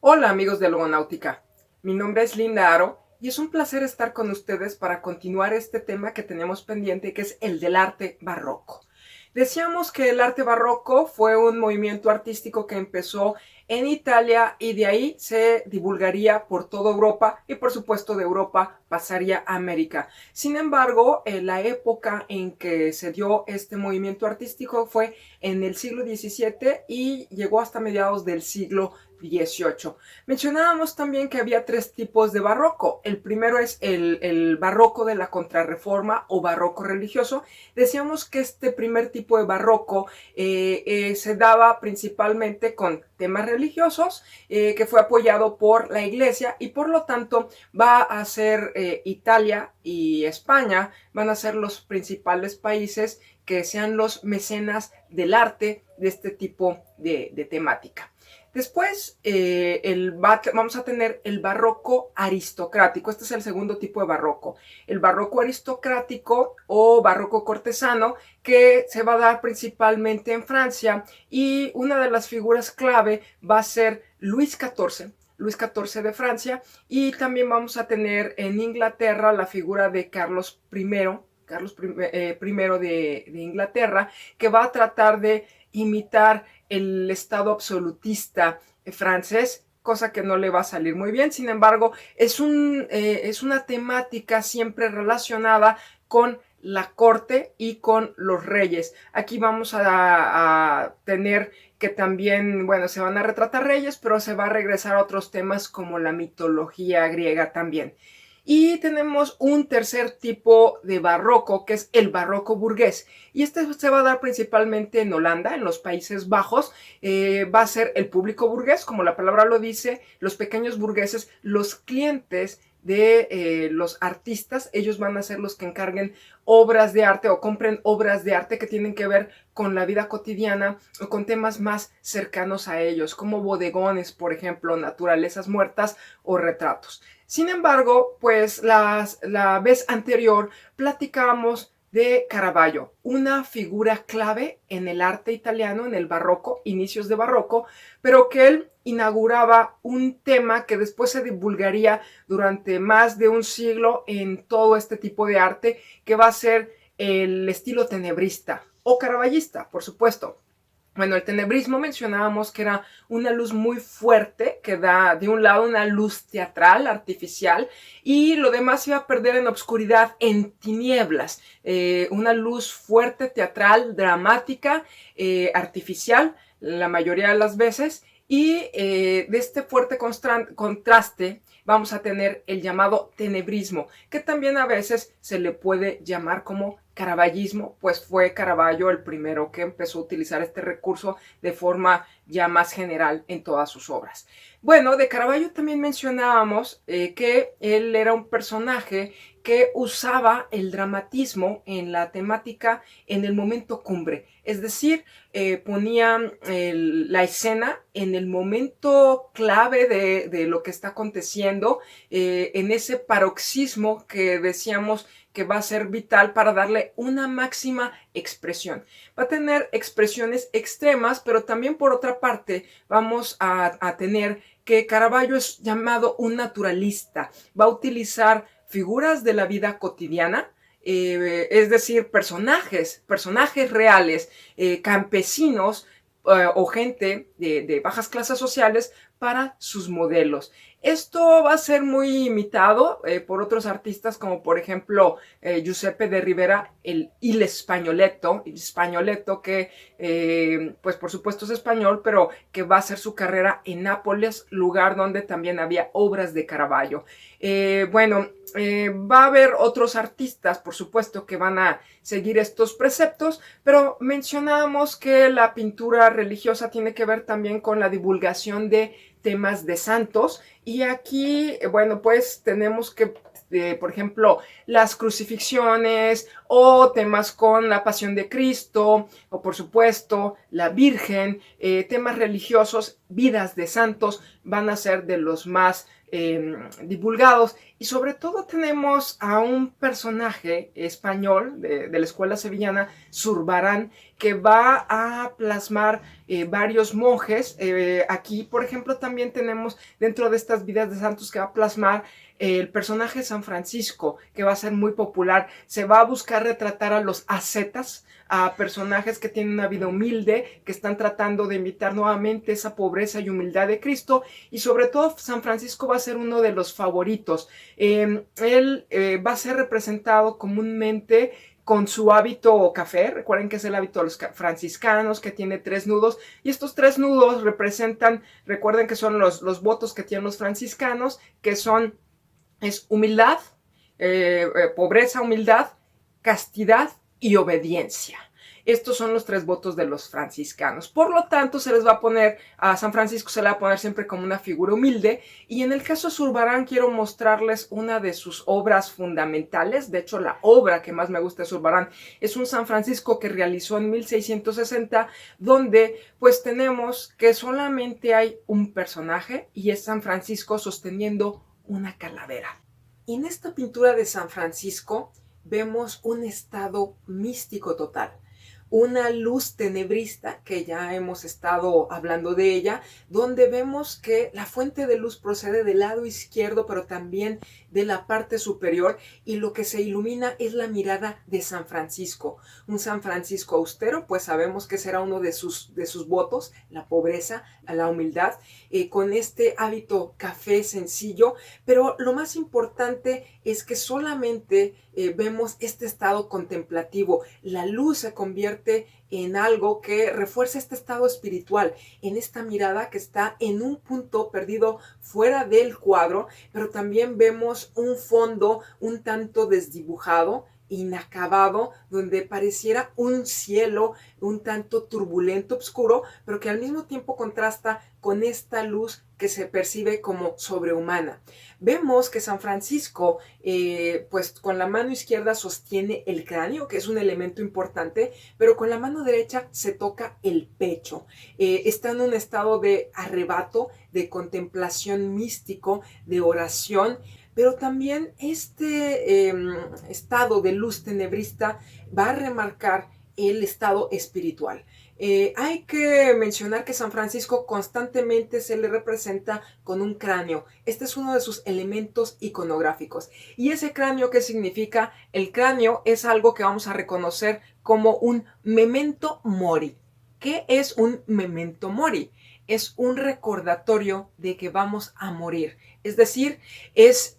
Hola amigos de Logonáutica, mi nombre es Linda Aro y es un placer estar con ustedes para continuar este tema que tenemos pendiente, que es el del arte barroco. Decíamos que el arte barroco fue un movimiento artístico que empezó en Italia y de ahí se divulgaría por toda Europa y por supuesto de Europa pasaría a América. Sin embargo, la época en que se dio este movimiento artístico fue en el siglo XVII y llegó hasta mediados del siglo XVIII. Mencionábamos también que había tres tipos de barroco. El primero es el barroco de la Contrarreforma o barroco religioso. Decíamos que este primer tipo de barroco se daba principalmente con temas religiosos, que fue apoyado por la Iglesia y por lo tanto va a ser Italia y España van a ser los principales países que sean los mecenas del arte de este tipo de temática. Después vamos a tener el barroco aristocrático. Este es el segundo tipo de barroco. El barroco aristocrático o barroco cortesano, que se va a dar principalmente en Francia, y una de las figuras clave va a ser Luis XIV. Luis XIV de Francia, y también vamos a tener en Inglaterra la figura de Carlos I de Inglaterra, que va a tratar de imitar el estado absolutista francés, cosa que no le va a salir muy bien. Sin embargo, es una temática siempre relacionada con la corte y con los reyes. Aquí vamos a tener que también, bueno, se van a retratar reyes, pero se va a regresar a otros temas como la mitología griega también. Y tenemos un tercer tipo de barroco, que es el barroco burgués. Y este se va a dar principalmente en Holanda, en los Países Bajos. Va a ser el público burgués, como la palabra lo dice, los pequeños burgueses, los clientes de los artistas. Ellos van a ser los que encarguen obras de arte o compren obras de arte que tienen que ver con la vida cotidiana o con temas más cercanos a ellos, como bodegones, por ejemplo, naturalezas muertas o retratos. Sin embargo, pues la vez anterior platicábamos de Caravaggio, una figura clave en el arte italiano, en el barroco, inicios de barroco, pero que él inauguraba un tema que después se divulgaría durante más de un siglo en todo este tipo de arte, que va a ser el estilo tenebrista o caravallista, por supuesto. Bueno, el tenebrismo mencionábamos que era una luz muy fuerte, que da de un lado una luz teatral, artificial, y lo demás se iba a perder en obscuridad, en tinieblas. Una luz fuerte, teatral, dramática, artificial, la mayoría de las veces, y de este fuerte contraste vamos a tener el llamado tenebrismo, que también a veces se le puede llamar como caravallismo, pues fue Caravaggio el primero que empezó a utilizar este recurso de forma ya más general en todas sus obras. Bueno, de Caravaggio también mencionábamos que él era un personaje que usaba el dramatismo en la temática en el momento cumbre, es decir, ponía la escena en el momento clave de lo que está aconteciendo, en ese paroxismo que decíamos que va a ser vital para darle una máxima expresión. Va a tener expresiones extremas, pero también por otra parte vamos a tener que Caravaggio es llamado un naturalista. Va a utilizar figuras de la vida cotidiana, es decir, personajes reales, campesinos, o gente de bajas clases sociales para sus modelos. Esto va a ser muy imitado por otros artistas como por ejemplo Giuseppe de Rivera, el Spagnoletto, que pues por supuesto es español, pero que va a hacer su carrera en Nápoles, lugar donde también había obras de Caravaggio. Bueno, va a haber otros artistas, por supuesto, que van a seguir estos preceptos, pero mencionábamos que la pintura religiosa tiene que ver también con la divulgación de temas de santos, y aquí, bueno, pues tenemos que, por ejemplo, las crucifixiones o temas con la Pasión de Cristo, o por supuesto la Virgen, temas religiosos, vidas de santos, van a ser de los más divulgados. Y sobre todo tenemos a un personaje español de la escuela sevillana, Zurbarán, que va a plasmar varios monjes. Aquí, por ejemplo, también tenemos dentro de estas vidas de santos que va a plasmar el personaje de San Francisco, que va a ser muy popular. Se va a buscar retratar a los ascetas, a personajes que tienen una vida humilde, que están tratando de imitar nuevamente esa pobreza y humildad de Cristo, y sobre todo San Francisco va a ser uno de los favoritos. Él va a ser representado comúnmente con su hábito café. Recuerden que es el hábito de los franciscanos, que tiene 3 nudos, y estos 3 nudos representan, recuerden que son los votos que tienen los franciscanos, que es humildad, pobreza, humildad, castidad y obediencia. Estos son los 3 votos de los franciscanos. Por lo tanto, se les va a poner, a San Francisco se le va a poner siempre como una figura humilde. Y en el caso de Zurbarán quiero mostrarles una de sus obras fundamentales. De hecho, la obra que más me gusta de Zurbarán es un San Francisco que realizó en 1660, donde pues tenemos que solamente hay un personaje y es San Francisco sosteniendo una calavera. Y en esta pintura de San Francisco vemos un estado místico total, una luz tenebrista, que ya hemos estado hablando de ella, donde vemos que la fuente de luz procede del lado izquierdo, pero también de la parte superior, y lo que se ilumina es la mirada de San Francisco. Un San Francisco austero, pues sabemos que será uno de sus votos, la pobreza, la humildad, con este hábito café sencillo, pero lo más importante es que solamente vemos este estado contemplativo. La luz se convierte en algo que refuerza este estado espiritual, en esta mirada que está en un punto perdido fuera del cuadro, pero también vemos un fondo un tanto desdibujado, inacabado, donde pareciera un cielo un tanto turbulento, oscuro, pero que al mismo tiempo contrasta con esta luz que se percibe como sobrehumana. Vemos que San Francisco, pues con la mano izquierda sostiene el cráneo, que es un elemento importante, pero con la mano derecha se toca el pecho. Está en un estado de arrebato, de contemplación místico, de oración, pero también este estado de luz tenebrista va a remarcar el estado espiritual. Hay que mencionar que San Francisco constantemente se le representa con un cráneo. Este es uno de sus elementos iconográficos. ¿Y ese cráneo qué significa? El cráneo es algo que vamos a reconocer como un memento mori. ¿Qué es un memento mori? Es un recordatorio de que vamos a morir. Es decir, es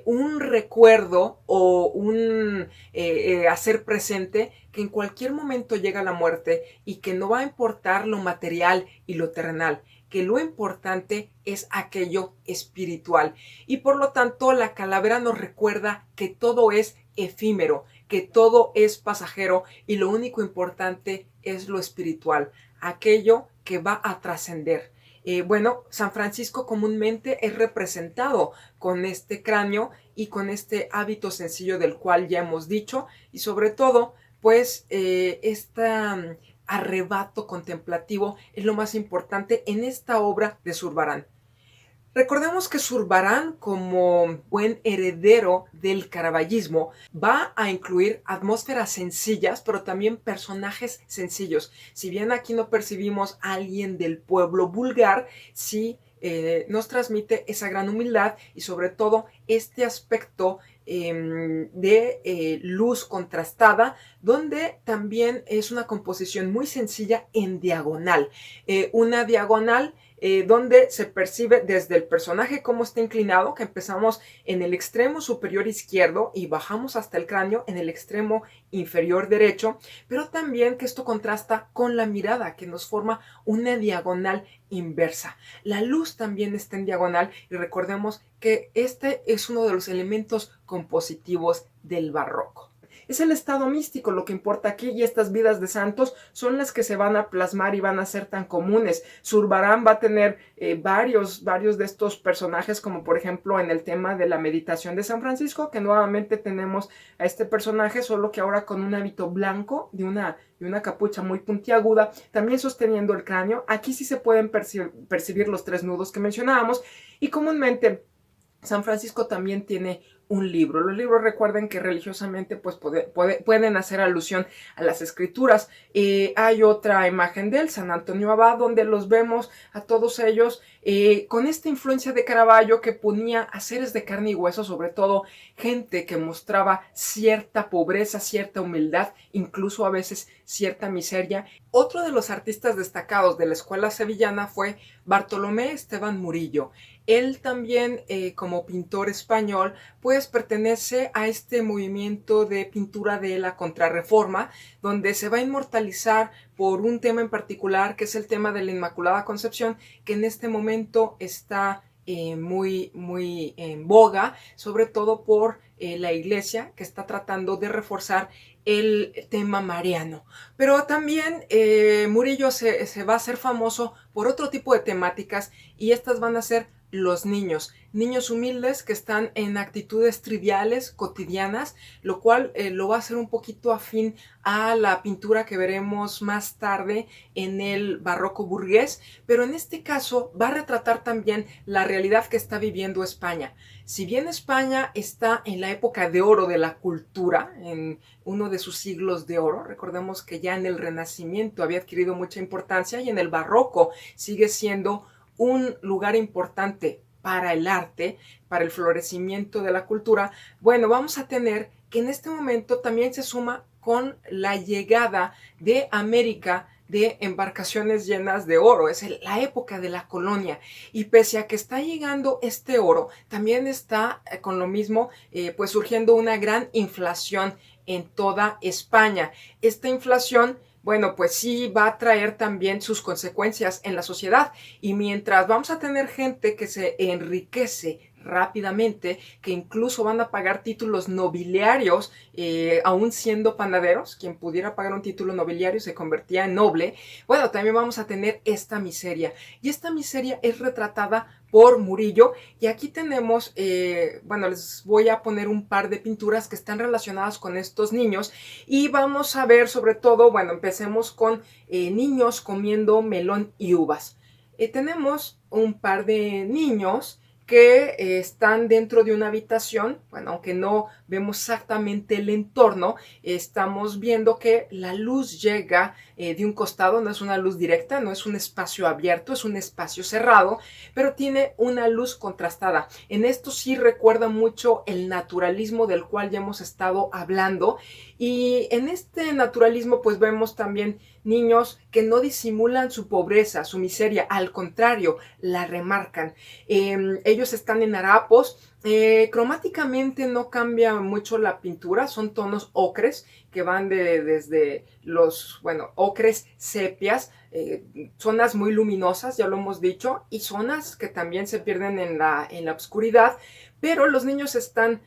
un recuerdo o un hacer presente que en cualquier momento llega la muerte y que no va a importar lo material y lo terrenal, que lo importante es aquello espiritual. Y por lo tanto, la calavera nos recuerda que todo es efímero, que todo es pasajero y lo único importante es lo espiritual, aquello que va a trascender. Bueno, San Francisco comúnmente es representado con este cráneo y con este hábito sencillo del cual ya hemos dicho, y sobre todo, pues, este arrebato contemplativo es lo más importante en esta obra de Zurbarán. Recordemos que Zurbarán, como buen heredero del caravallismo, va a incluir atmósferas sencillas, pero también personajes sencillos. Si bien aquí no percibimos a alguien del pueblo vulgar, sí nos transmite esa gran humildad y sobre todo este aspecto de luz contrastada, donde también es una composición muy sencilla en diagonal. Una diagonal donde se percibe desde el personaje cómo está inclinado, que empezamos en el extremo superior izquierdo y bajamos hasta el cráneo en el extremo inferior derecho, pero también que esto contrasta con la mirada, que nos forma una diagonal inversa. La luz también está en diagonal y recordemos que este es uno de los elementos compositivos del barroco. Es el estado místico lo que importa aquí, y estas vidas de santos son las que se van a plasmar y van a ser tan comunes. Zurbarán va a tener varios de estos personajes, como por ejemplo en el tema de la meditación de San Francisco, que nuevamente tenemos a este personaje, solo que ahora con un hábito blanco de una capucha muy puntiaguda, también sosteniendo el cráneo. Aquí sí se pueden percibir los 3 nudos que mencionábamos, y comúnmente San Francisco también tiene un libro. Los libros, recuerden que religiosamente pues pueden hacer alusión a las escrituras. Hay otra imagen de él, San Antonio Abad, donde los vemos a todos ellos con esta influencia de Caravaggio, que ponía a seres de carne y hueso, sobre todo gente que mostraba cierta pobreza, cierta humildad, incluso a veces cierta miseria. Otro de los artistas destacados de la escuela sevillana fue Bartolomé Esteban Murillo. Él también, como pintor español, pues pertenece a este movimiento de pintura de la Contrarreforma, donde se va a inmortalizar por un tema en particular, que es el tema de la Inmaculada Concepción, que en este momento está muy en boga, sobre todo por la Iglesia, que está tratando de reforzar el tema mariano. Pero también Murillo se va a hacer famoso por otro tipo de temáticas, y estas van a ser los niños humildes que están en actitudes triviales, cotidianas, lo cual lo va a hacer un poquito afín a la pintura que veremos más tarde en el barroco burgués, pero en este caso va a retratar también la realidad que está viviendo España. Si bien España está en la época de oro de la cultura, en uno de sus siglos de oro, recordemos que ya en el Renacimiento había adquirido mucha importancia, y en el barroco sigue siendo un lugar importante para el arte, para el florecimiento de la cultura. Bueno, vamos a tener que en este momento también se suma con la llegada de América de embarcaciones llenas de oro. Es la época de la colonia, y pese a que está llegando este oro, también está con lo mismo pues surgiendo una gran inflación en toda España. Esta inflación, bueno, pues sí va a traer también sus consecuencias en la sociedad, y mientras vamos a tener gente que se enriquece rápidamente, que incluso van a pagar títulos nobiliarios, aún siendo panaderos. Quien pudiera pagar un título nobiliario se convertía en noble. Bueno, también vamos a tener esta miseria, y esta miseria es retratada por Murillo, y aquí tenemos, bueno, les voy a poner un par de pinturas que están relacionadas con estos niños, y vamos a ver sobre todo, bueno, empecemos con niños comiendo melón y uvas. Tenemos un par de niños que están dentro de una habitación. Bueno, aunque no vemos exactamente el entorno, estamos viendo que la luz llega de un costado, no es una luz directa, no es un espacio abierto, es un espacio cerrado, pero tiene una luz contrastada. En esto sí recuerda mucho el naturalismo del cual ya hemos estado hablando, y en este naturalismo pues vemos también niños que no disimulan su pobreza, su miseria, al contrario, la remarcan. Ellos están en harapos. Cromáticamente no cambia mucho la pintura, son tonos ocres que van desde los, bueno, ocres sepias, zonas muy luminosas, ya lo hemos dicho, y zonas que también se pierden en la oscuridad, pero los niños están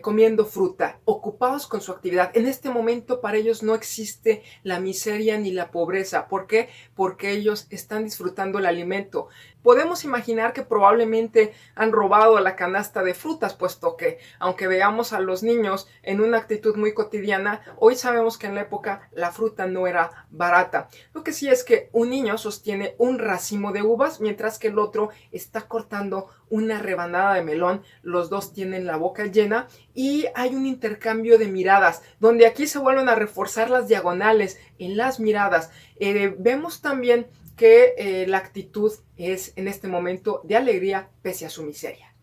comiendo fruta, ocupados con su actividad. En este momento para ellos no existe la miseria ni la pobreza. ¿Por qué? Porque ellos están disfrutando el alimento. Podemos imaginar que probablemente han robado la canasta de frutas, puesto que, aunque veamos a los niños en una actitud muy cotidiana, hoy sabemos que en la época la fruta no era barata. Lo que sí es que un niño sostiene un racimo de uvas, mientras que el otro está cortando una rebanada de melón. Los dos tienen la boca llena, y hay un intercambio de miradas, donde aquí se vuelven a reforzar las diagonales en las miradas. Vemos también que la actitud es en este momento de alegría pese a su miseria.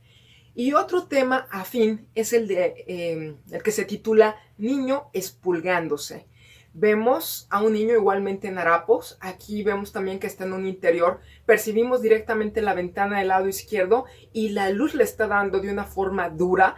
Y otro tema afín es el que se titula Niño expulgándose. Vemos a un niño igualmente en harapos. Aquí vemos también que está en un interior. Percibimos directamente la ventana del lado izquierdo, y la luz le está dando de una forma dura.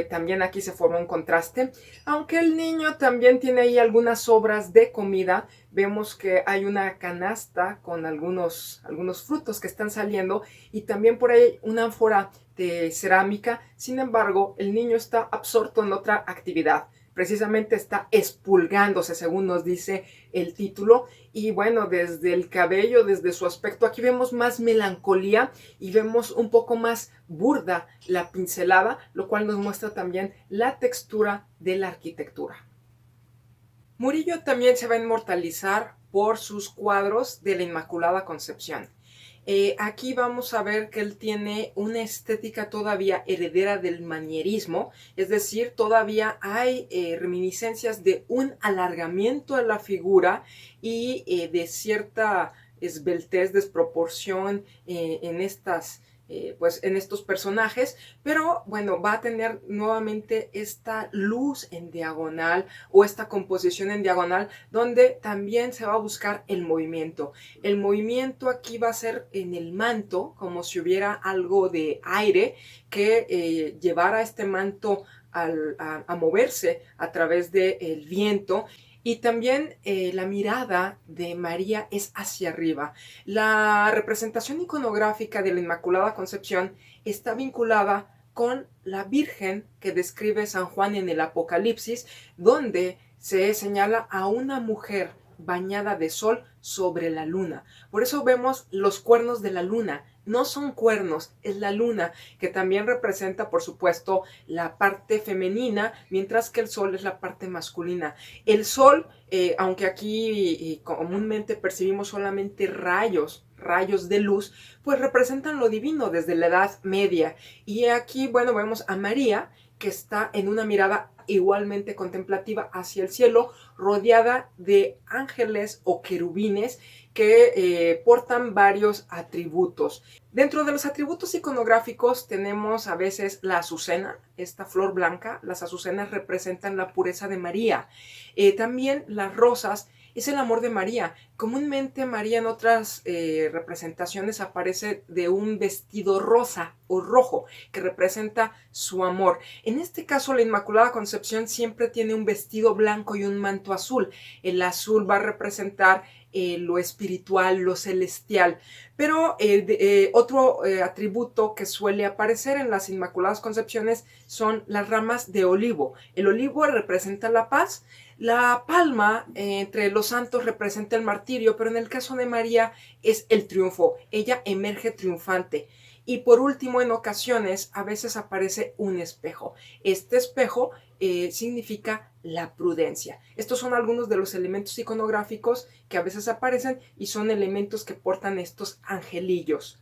También aquí se forma un contraste. Aunque el niño también tiene ahí algunas sobras de comida. Vemos que hay una canasta con algunos frutos que están saliendo, y también por ahí una ánfora de cerámica. Sin embargo, el niño está absorto en otra actividad, precisamente está expulgándose, según nos dice el título. Y bueno, desde el cabello, desde su aspecto, aquí vemos más melancolía y vemos un poco más burda la pincelada, lo cual nos muestra también la textura de la arquitectura. Murillo también se va a inmortalizar por sus cuadros de la Inmaculada Concepción. Aquí vamos a ver que él tiene una estética todavía heredera del manierismo, es decir, todavía hay reminiscencias de un alargamiento de la figura y de cierta esbeltez, desproporción pues en estos personajes, pero bueno, va a tener nuevamente esta luz en diagonal o esta composición en diagonal donde también se va a buscar el movimiento. El movimiento aquí va a ser en el manto, como si hubiera algo de aire que llevara este manto a moverse a través del viento. Y también la mirada de María es hacia arriba. La representación iconográfica de la Inmaculada Concepción está vinculada con la Virgen que describe San Juan en el Apocalipsis, donde se señala a una mujer bañada de sol sobre la luna. Por eso vemos los cuernos de la luna. No son cuernos, es la luna, que también representa, por supuesto, la parte femenina, mientras que el sol es la parte masculina. El sol, aunque aquí comúnmente percibimos solamente rayos de luz, pues representan lo divino desde la Edad Media. Y aquí, bueno, vemos a María, que está en una mirada igualmente contemplativa hacia el cielo, rodeada de ángeles o querubines que portan varios atributos. Dentro de los atributos iconográficos tenemos a veces la azucena, esta flor blanca. Las azucenas representan la pureza de María. También las rosas es el amor de María. Comúnmente María en otras representaciones aparece de un vestido rosa o rojo que representa su amor. En este caso la Inmaculada Concepción siempre tiene un vestido blanco y un manto azul. El azul va a representar lo espiritual, lo celestial. Pero otro atributo que suele aparecer en las Inmaculadas Concepciones son las ramas de olivo. El olivo representa la paz. La palma entre los santos representa el martirio, pero en el caso de María es el triunfo. Ella emerge triunfante. Y por último, en ocasiones, a veces aparece un espejo. Este espejo significa la prudencia. Estos son algunos de los elementos iconográficos que a veces aparecen y son elementos que portan estos angelillos.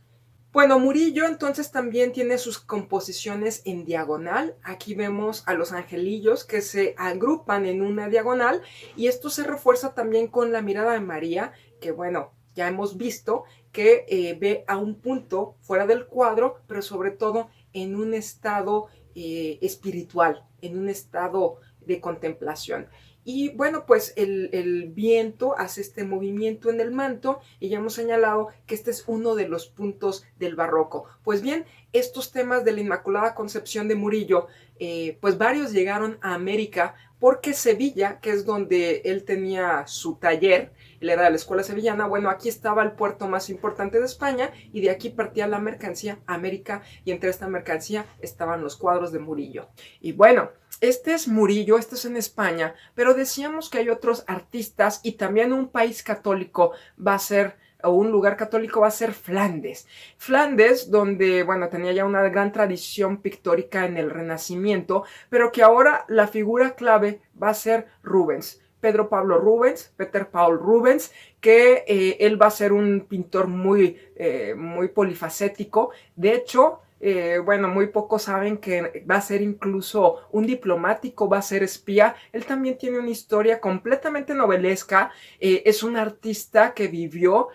Bueno, Murillo entonces también tiene sus composiciones en diagonal. Aquí vemos a los angelillos que se agrupan en una diagonal y esto se refuerza también con la mirada de María, que bueno, ya hemos visto que ve a un punto fuera del cuadro, pero sobre todo en un estado espiritual, en un estado de contemplación. Y bueno, pues el viento hace este movimiento en el manto y ya hemos señalado que este es uno de los puntos del barroco. Pues bien, estos temas de la Inmaculada Concepción de Murillo, pues varios llegaron a América porque Sevilla, que es donde él tenía su taller, él era de la escuela sevillana, bueno, aquí estaba el puerto más importante de España y de aquí partía la mercancía a América y entre esta mercancía estaban los cuadros de Murillo. Y bueno, este es Murillo, este es en España, pero decíamos que hay otros artistas y también un país católico va a ser, o un lugar católico va a ser Flandes. Flandes, donde, bueno, tenía ya una gran tradición pictórica en el Renacimiento, pero que ahora la figura clave va a ser Rubens. Pedro Pablo Rubens, Peter Paul Rubens, que él va a ser un pintor muy polifacético. De hecho, bueno, muy pocos saben que va a ser incluso un diplomático, va a ser espía. Él también tiene una historia completamente novelesca. Es un artista que vivió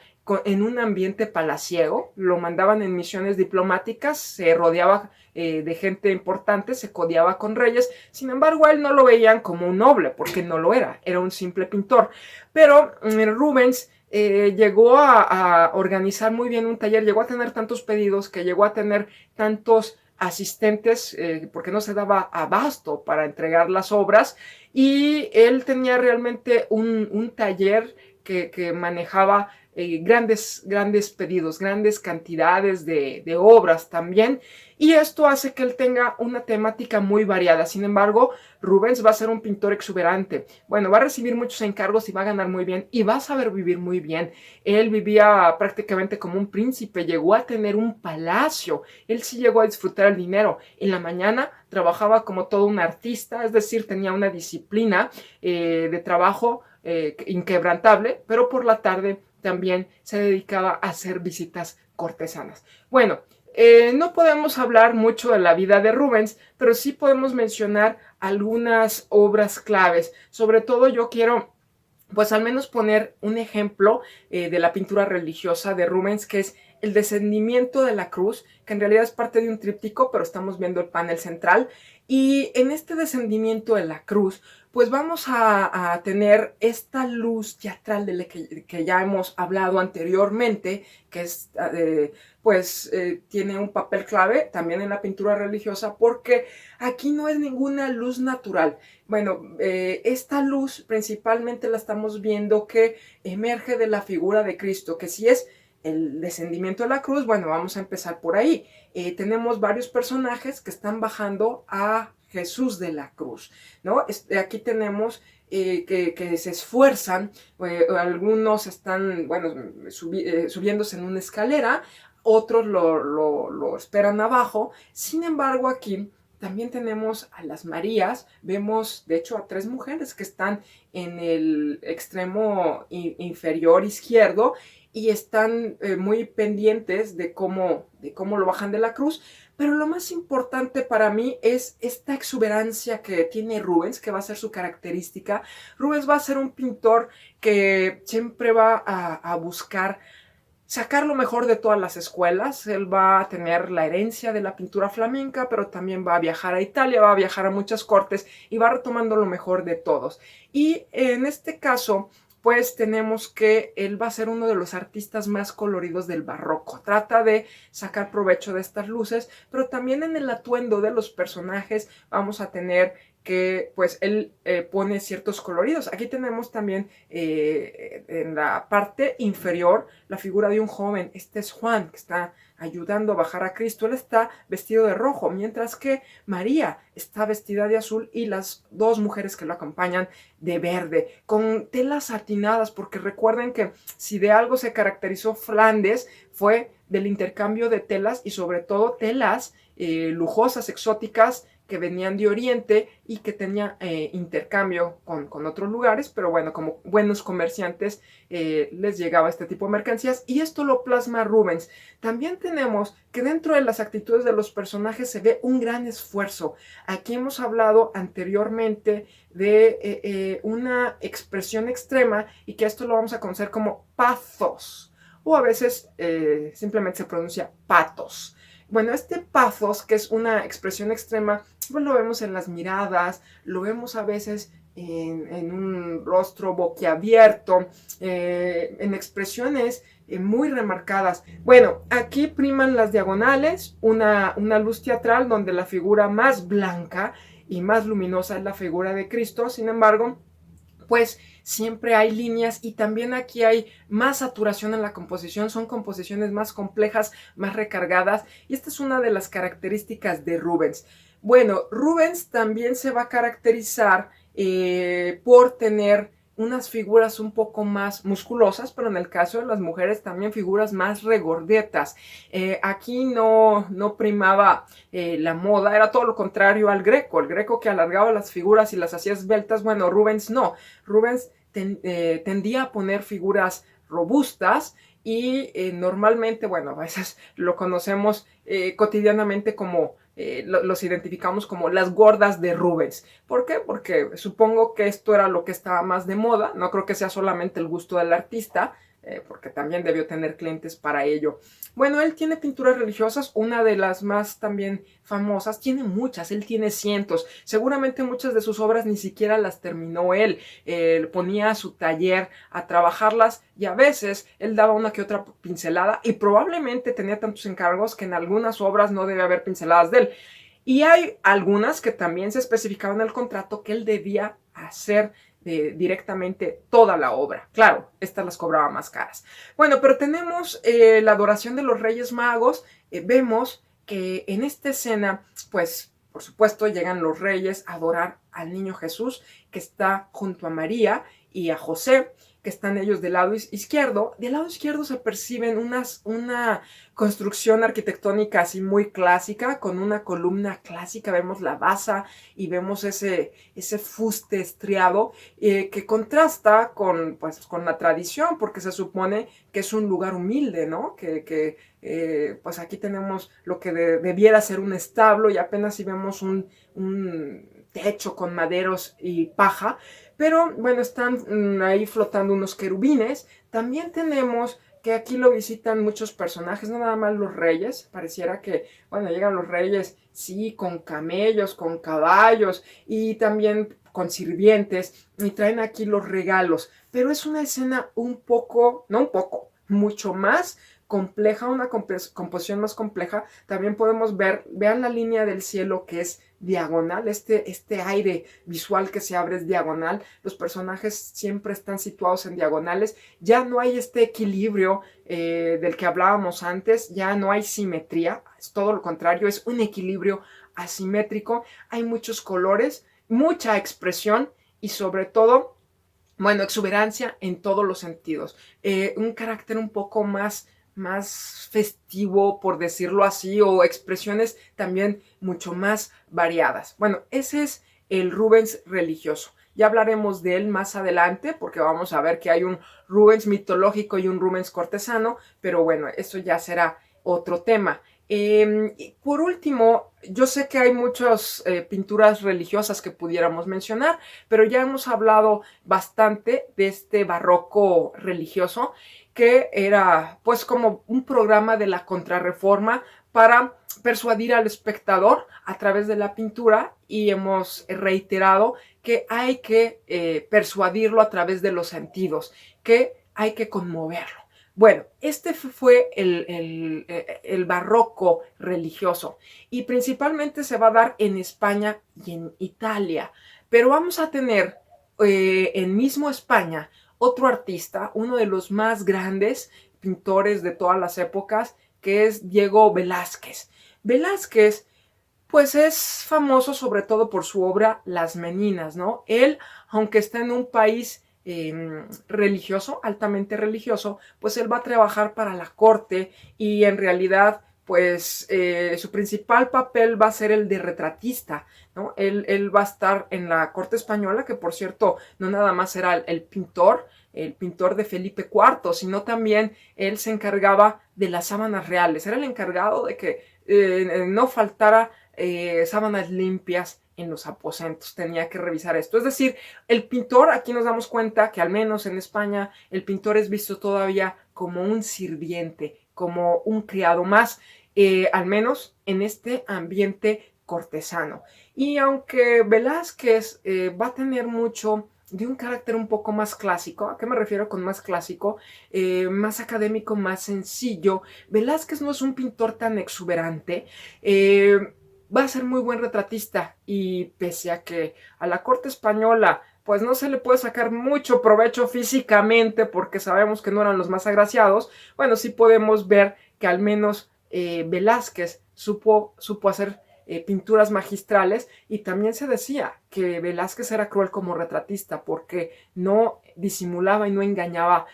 en un ambiente palaciego, lo mandaban en misiones diplomáticas, se rodeaba de gente importante, se codeaba con reyes. Sin embargo, a él no lo veían como un noble, porque no lo era un simple pintor. Pero Rubens llegó a organizar muy bien un taller, llegó a tener tantos pedidos, que llegó a tener tantos asistentes, porque no se daba abasto para entregar las obras, y él tenía realmente un taller que manejaba grandes pedidos, grandes cantidades de obras también, y esto hace que él tenga una temática muy variada. Sin embargo, Rubens va a ser un pintor exuberante. Bueno, va a recibir muchos encargos y va a ganar muy bien y va a saber vivir muy bien. Él vivía prácticamente como un príncipe, llegó a tener un palacio, él sí llegó a disfrutar el dinero. En la mañana trabajaba como todo un artista, es decir, tenía una disciplina de trabajo inquebrantable, pero por la tarde también se dedicaba a hacer visitas cortesanas. Bueno, no podemos hablar mucho de la vida de Rubens, pero sí podemos mencionar algunas obras claves. Sobre todo yo quiero, pues al menos poner un ejemplo de la pintura religiosa de Rubens, que es el descendimiento de la cruz, que en realidad es parte de un tríptico, pero estamos viendo el panel central. Y en este descendimiento de la cruz, pues vamos a tener esta luz teatral de la que ya hemos hablado anteriormente, que es, tiene un papel clave también en la pintura religiosa, porque aquí no es ninguna luz natural. Bueno, esta luz principalmente la estamos viendo que emerge de la figura de Cristo, que si es el descendimiento de la cruz, bueno, vamos a empezar por ahí. Tenemos varios personajes que están bajando a Jesús de la cruz, ¿no? Aquí tenemos que se esfuerzan, algunos están, bueno, subiéndose en una escalera, otros lo esperan abajo. Sin embargo, aquí también tenemos a las Marías, vemos de hecho a 3 mujeres que están en el extremo inferior izquierdo y están muy pendientes de cómo lo bajan de la cruz. Pero lo más importante para mí es esta exuberancia que tiene Rubens, que va a ser su característica. Rubens va a ser un pintor que siempre va a buscar sacar lo mejor de todas las escuelas. Él va a tener la herencia de la pintura flamenca, pero también va a viajar a Italia, va a viajar a muchas cortes y va retomando lo mejor de todos. Y en este caso, pues tenemos que él va a ser uno de los artistas más coloridos del barroco. Trata de sacar provecho de estas luces, pero también en el atuendo de los personajes vamos a tener que pues él pone ciertos coloridos. Aquí tenemos también en la parte inferior la figura de un joven. Este es Juan, que está ayudando a bajar a Cristo. Él está vestido de rojo, mientras que María está vestida de azul y las 2 mujeres que lo acompañan de verde, con telas satinadas, porque recuerden que si de algo se caracterizó Flandes fue del intercambio de telas y sobre todo telas lujosas, exóticas, que venían de Oriente y que tenía intercambio con otros lugares, pero bueno, como buenos comerciantes les llegaba este tipo de mercancías, y esto lo plasma Rubens. También tenemos que dentro de las actitudes de los personajes se ve un gran esfuerzo. Aquí hemos hablado anteriormente de una expresión extrema y que esto lo vamos a conocer como pathos, o a veces simplemente se pronuncia patos. Bueno, este pathos, que es una expresión extrema, pues lo vemos en las miradas, lo vemos a veces en un rostro boquiabierto, en expresiones muy remarcadas. Bueno, aquí priman las diagonales, una luz teatral donde la figura más blanca y más luminosa es la figura de Cristo. Sin embargo, pues siempre hay líneas y también aquí hay más saturación en la composición, son composiciones más complejas, más recargadas, y esta es una de las características de Rubens. Bueno, Rubens también se va a caracterizar por tener unas figuras un poco más musculosas, pero en el caso de las mujeres también figuras más regordetas. Aquí no primaba la moda, era todo lo contrario al Greco. El Greco que alargaba las figuras y las hacía esbeltas, bueno, Rubens no. Rubens tendía a poner figuras robustas y normalmente, bueno, a veces lo conocemos cotidianamente como los identificamos como las gordas de Rubens. ¿Por qué? Porque supongo que esto era lo que estaba más de moda. No creo que sea solamente el gusto del artista, porque también debió tener clientes para ello. Bueno, él tiene pinturas religiosas, una de las más también famosas, tiene muchas, él tiene cientos, seguramente muchas de sus obras ni siquiera las terminó él, ponía a su taller a trabajarlas y a veces él daba una que otra pincelada y probablemente tenía tantos encargos que en algunas obras no debe haber pinceladas de él. Y hay algunas que también se especificaban en el contrato que él debía hacer directamente toda la obra. Claro, estas las cobraba más caras. Bueno, pero tenemos la adoración de los Reyes Magos. Vemos que en esta escena, pues, por supuesto, llegan los reyes a adorar al niño Jesús, que está junto a María y a José, que están ellos del lado izquierdo. Del lado izquierdo se perciben una construcción arquitectónica así muy clásica, con una columna clásica. Vemos la basa y vemos ese fuste estriado que contrasta pues, con la tradición, porque se supone que es un lugar humilde, ¿no? Pues aquí tenemos lo que debiera ser un establo y apenas si vemos un techo con maderos y paja, pero bueno, están ahí flotando unos querubines. También tenemos que aquí lo visitan muchos personajes, no nada más los reyes. Pareciera que, bueno, llegan los reyes, sí, con camellos, con caballos y también con sirvientes, y traen aquí los regalos, pero es una escena mucho más compleja, una composición más compleja. También podemos vean la línea del cielo que es diagonal, este aire visual que se abre es diagonal, los personajes siempre están situados en diagonales, ya no hay este equilibrio del que hablábamos antes, ya no hay simetría, es todo lo contrario, es un equilibrio asimétrico, hay muchos colores, mucha expresión y sobre todo, bueno, exuberancia en todos los sentidos, un carácter un poco más festivo, por decirlo así, o expresiones también mucho más variadas. Bueno, ese es el Rubens religioso. Ya hablaremos de él más adelante porque vamos a ver que hay un Rubens mitológico y un Rubens cortesano, pero bueno, eso ya será otro tema. Por último, yo sé que hay muchas pinturas religiosas que pudiéramos mencionar, pero ya hemos hablado bastante de este barroco religioso, que era pues como un programa de la Contrarreforma para persuadir al espectador a través de la pintura, y hemos reiterado que hay que persuadirlo a través de los sentidos, que hay que conmoverlo. Bueno, este fue el barroco religioso y principalmente se va a dar en España y en Italia, pero vamos a tener en mismo España otro artista, uno de los más grandes pintores de todas las épocas, que es Diego Velázquez. Velázquez, pues es famoso sobre todo por su obra Las Meninas, ¿no? Él, aunque está en un país religioso, altamente religioso, pues él va a trabajar para la corte y en realidad pues su principal papel va a ser el de retratista, ¿no? Él va a estar en la corte española, que por cierto no nada más era el pintor de Felipe IV, sino también él se encargaba de las sábanas reales, era el encargado de que no faltara sábanas limpias en los aposentos, tenía que revisar esto. Es decir, el pintor, aquí nos damos cuenta que al menos en España el pintor es visto todavía como un sirviente, como un criado más, al menos en este ambiente cortesano. Y aunque Velázquez va a tener mucho de un carácter un poco más clásico, ¿a qué me refiero con más clásico? Más académico, más sencillo. Velázquez no es un pintor tan exuberante, va a ser muy buen retratista, y pese a que a la corte española pues no se le puede sacar mucho provecho físicamente porque sabemos que no eran los más agraciados, bueno, sí podemos ver que al menos Velázquez supo hacer pinturas magistrales, y también se decía que Velázquez era cruel como retratista porque no disimulaba y no engañaba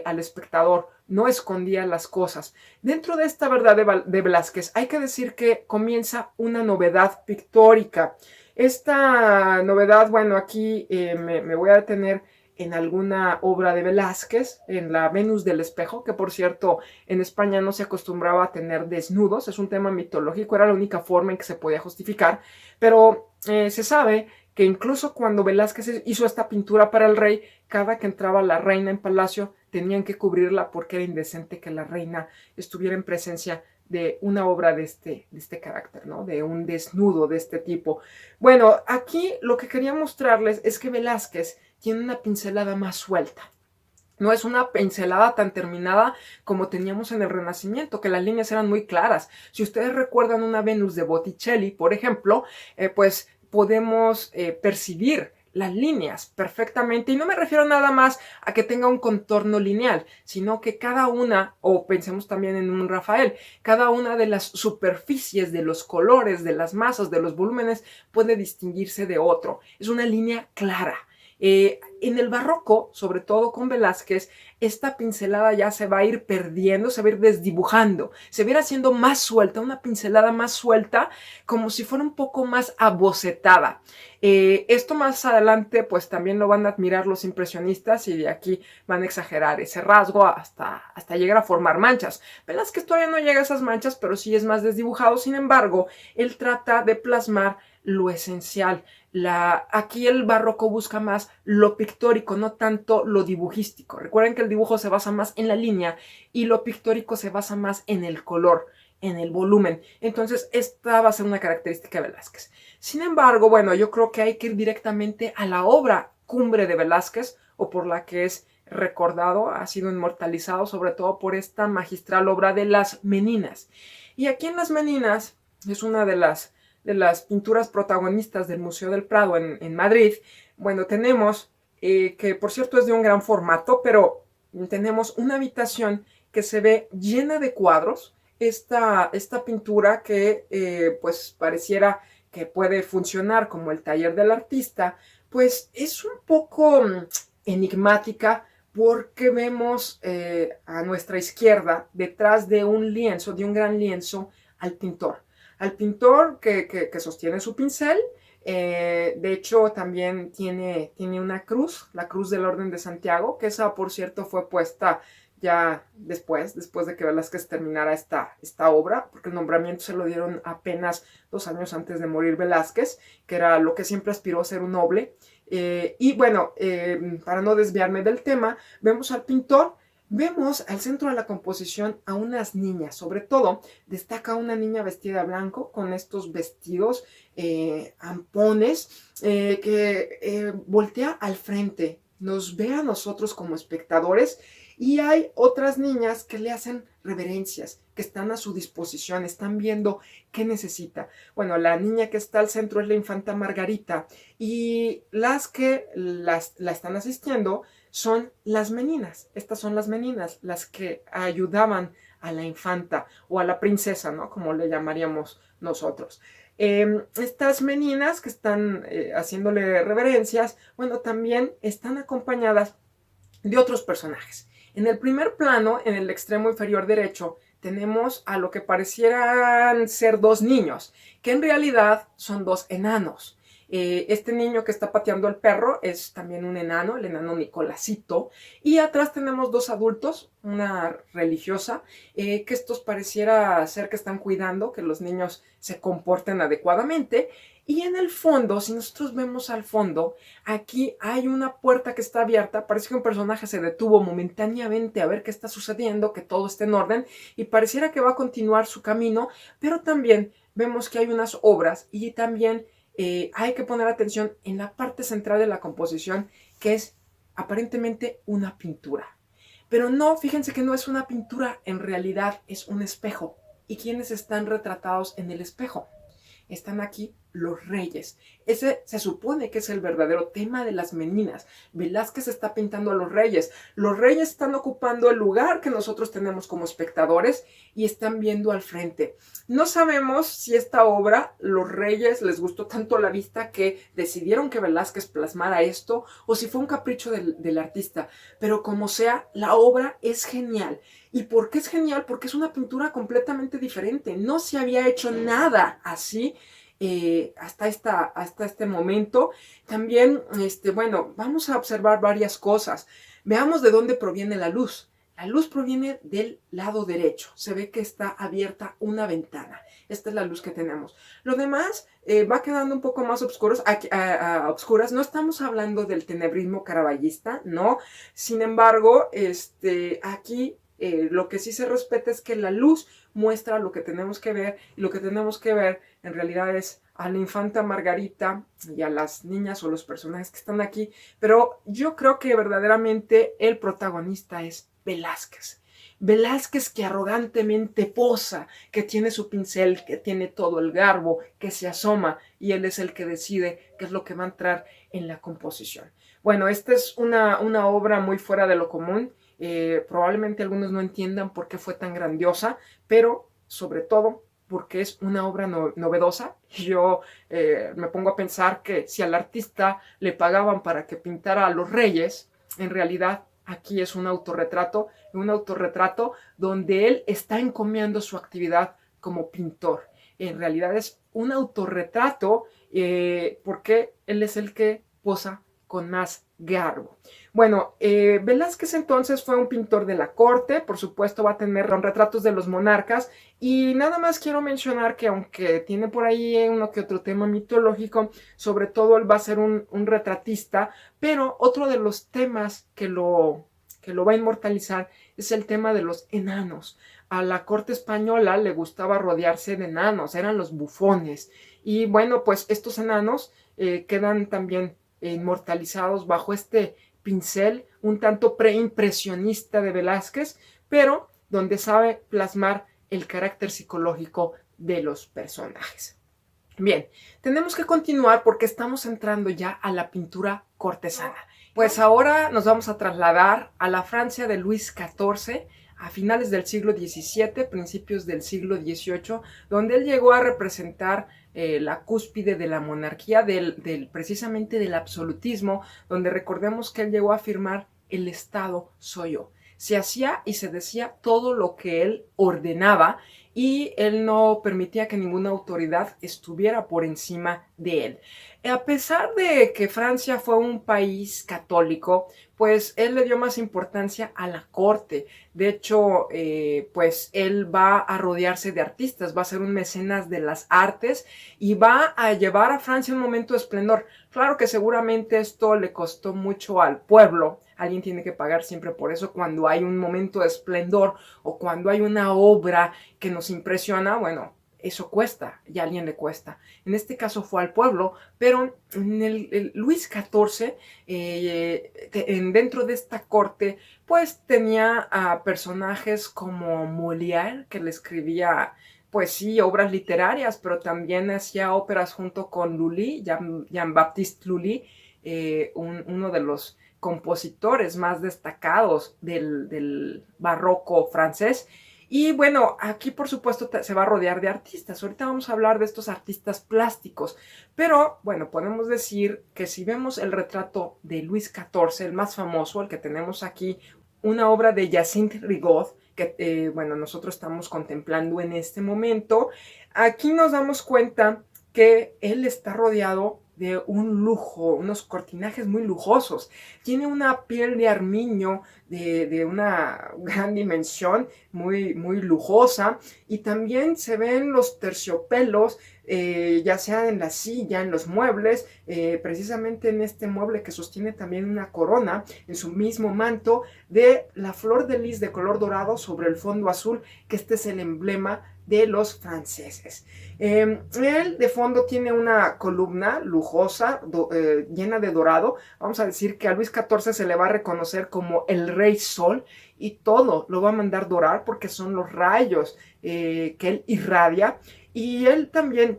al espectador, no escondía las cosas. Dentro de esta verdad de Velázquez hay que decir que comienza una novedad pictórica. Esta novedad, bueno, aquí me voy a detener en alguna obra de Velázquez, en la Venus del Espejo, que por cierto en España no se acostumbraba a tener desnudos, es un tema mitológico, era la única forma en que se podía justificar, pero se sabe que incluso cuando Velázquez hizo esta pintura para el rey, cada que entraba la reina en palacio tenían que cubrirla porque era indecente que la reina estuviera en presencia de una obra de este carácter, ¿no? De un desnudo de este tipo. Bueno, aquí lo que quería mostrarles es que Velázquez tiene una pincelada más suelta. No es una pincelada tan terminada como teníamos en el Renacimiento, que las líneas eran muy claras. Si ustedes recuerdan una Venus de Botticelli, por ejemplo, pues podemos percibir las líneas perfectamente, y no me refiero nada más a que tenga un contorno lineal, sino que cada una, o pensemos también en un Rafael, cada una de las superficies, de los colores, de las masas, de los volúmenes, puede distinguirse de otro. Es una línea clara. En el barroco, sobre todo con Velázquez, esta pincelada ya se va a ir perdiendo, se va a ir desdibujando, se va a ir haciendo más suelta, una pincelada más suelta, como si fuera un poco más abocetada. Esto más adelante pues también lo van a admirar los impresionistas, y de aquí van a exagerar ese rasgo hasta llegar a formar manchas. Velázquez todavía no llega a esas manchas, pero sí es más desdibujado. Sin embargo, él trata de plasmar lo esencial. Aquí el barroco busca más lo pictórico, no tanto lo dibujístico. Recuerden que el dibujo se basa más en la línea y lo pictórico se basa más en el color, en el volumen. Entonces esta va a ser una característica de Velázquez. Sin embargo, bueno, yo creo que hay que ir directamente a la obra cumbre de Velázquez, o por la que es recordado, ha sido inmortalizado sobre todo por esta magistral obra de Las Meninas. Y aquí en Las Meninas es una de las pinturas protagonistas del Museo del Prado en Madrid. Bueno, tenemos, que por cierto es de un gran formato, pero tenemos una habitación que se ve llena de cuadros. Esta pintura que pues pareciera que puede funcionar como el taller del artista, pues es un poco enigmática, porque vemos a nuestra izquierda, detrás de un lienzo, de un gran lienzo, al pintor que sostiene su pincel. De hecho, también tiene una cruz, la cruz del Orden de Santiago, que esa, por cierto, fue puesta ya después de que Velázquez terminara esta obra, porque el nombramiento se lo dieron apenas 2 años antes de morir Velázquez, que era lo que siempre aspiró a ser un noble. Y bueno, para no desviarme del tema, vemos al pintor. Vemos al centro de la composición a unas niñas. Sobre todo destaca una niña vestida de blanco con estos vestidos ampones, que voltea al frente, nos ve a nosotros como espectadores, y hay otras niñas que le hacen reverencias, que están a su disposición, están viendo qué necesita. Bueno, la niña que está al centro es la infanta Margarita, y las que la están asistiendo son las meninas. Estas son las meninas, las que ayudaban a la infanta, o a la princesa, ¿no? Como le llamaríamos nosotros. Estas meninas que están haciéndole reverencias, bueno, también están acompañadas de otros personajes. En el primer plano, en el extremo inferior derecho, tenemos a lo que parecieran ser 2 niños, que en realidad son 2 enanos. Este niño que está pateando al perro es también un enano, el enano Nicolásito, y atrás tenemos 2 adultos, una religiosa, que estos pareciera ser que están cuidando que los niños se comporten adecuadamente. Y en el fondo, si nosotros vemos al fondo, aquí hay una puerta que está abierta. Parece que un personaje se detuvo momentáneamente a ver qué está sucediendo, que todo esté en orden, y pareciera que va a continuar su camino, pero también vemos que hay unas obras, y también hay que poner atención en la parte central de la composición, que es aparentemente una pintura. Pero no, fíjense que no es una pintura, en realidad es un espejo. ¿Y quiénes están retratados en el espejo? Están aquí los reyes. Ese se supone que es el verdadero tema de Las Meninas. Velázquez está pintando a los reyes. Los reyes están ocupando el lugar que nosotros tenemos como espectadores, y están viendo al frente. No sabemos si esta obra, los reyes les gustó tanto la vista que decidieron que Velázquez plasmara esto, o si fue un capricho del artista. Pero como sea, la obra es genial. ¿Y por qué es genial? Porque es una pintura completamente diferente. No se había hecho nada así hasta este momento. También, bueno, vamos a observar varias cosas. Veamos de dónde proviene la luz. La luz proviene del lado derecho. Se ve que está abierta una ventana. Esta es la luz que tenemos. Lo demás va quedando un poco más oscuras. No estamos hablando del tenebrismo caravallista, ¿no? Sin embargo, aquí lo que sí se respeta es que la luz muestra lo que tenemos que ver, y lo que tenemos que ver en realidad es a la infanta Margarita y a las niñas o los personajes que están aquí. Pero yo creo que verdaderamente el protagonista es Velázquez. Velázquez que arrogantemente posa, que tiene su pincel, que tiene todo el garbo, que se asoma y él es el que decide qué es lo que va a entrar en la composición. Bueno, esta es una obra muy fuera de lo común. Probablemente algunos no entiendan por qué fue tan grandiosa, pero sobre todo porque es una obra novedosa. Yo me pongo a pensar que si al artista le pagaban para que pintara a los reyes, en realidad aquí es un autorretrato donde él está encomiando su actividad como pintor. En realidad es un autorretrato porque él es el que posa con más garbo. Bueno, Velázquez entonces fue un pintor de la corte, por supuesto va a tener retratos de los monarcas, y nada más quiero mencionar que aunque tiene por ahí uno que otro tema mitológico, sobre todo él va a ser un retratista, pero otro de los temas que lo va a inmortalizar es el tema de los enanos. A la corte española le gustaba rodearse de enanos, eran los bufones, y bueno, pues estos enanos quedan también inmortalizados bajo este pincel un tanto preimpresionista de Velázquez, pero donde sabe plasmar el carácter psicológico de los personajes. Bien, tenemos que continuar porque estamos entrando ya a la pintura cortesana. Pues ahora nos vamos a trasladar a la Francia de Luis XIV, a finales del siglo XVII, principios del siglo XVIII, donde él llegó a representar la cúspide de la monarquía, precisamente del absolutismo, donde recordemos que él llegó a afirmar el Estado soy yo. Se hacía y se decía todo lo que él ordenaba y él no permitía que ninguna autoridad estuviera por encima de él. A pesar de que Francia fue un país católico, pues él le dio más importancia a la corte. De hecho, pues él va a rodearse de artistas, va a ser un mecenas de las artes y va a llevar a Francia un momento de esplendor. Claro que seguramente esto le costó mucho al pueblo. Alguien tiene que pagar siempre por eso cuando hay un momento de esplendor o cuando hay una obra que nos impresiona. Bueno, eso cuesta y a alguien le cuesta. En este caso fue al pueblo, pero en el Luis XIV, dentro de esta corte, pues tenía a personajes como Molière, que le escribía, pues sí, obras literarias, pero también hacía óperas junto con Lully, Jean-Baptiste Lully, uno de los compositores más destacados del barroco francés. Y bueno, aquí por supuesto se va a rodear de artistas. Ahorita vamos a hablar de estos artistas plásticos. Pero bueno, podemos decir que si vemos el retrato de Luis XIV, el más famoso, el que tenemos aquí, una obra de Hyacinthe Rigaud, que bueno, nosotros estamos contemplando en este momento, aquí nos damos cuenta que él está rodeado de un lujo, unos cortinajes muy lujosos. Tiene una piel de armiño de una gran dimensión, muy lujosa, y también se ven los terciopelos, ya sea en la silla, en los muebles, precisamente en este mueble que sostiene también una corona, en su mismo manto, de la flor de lis de color dorado sobre el fondo azul, que este es el emblema de los franceses. Él de fondo tiene una columna lujosa, llena de dorado. Vamos a decir que a Luis XIV se le va a reconocer como el Rey Sol, y todo lo va a mandar dorar porque son los rayos que él irradia. Y él también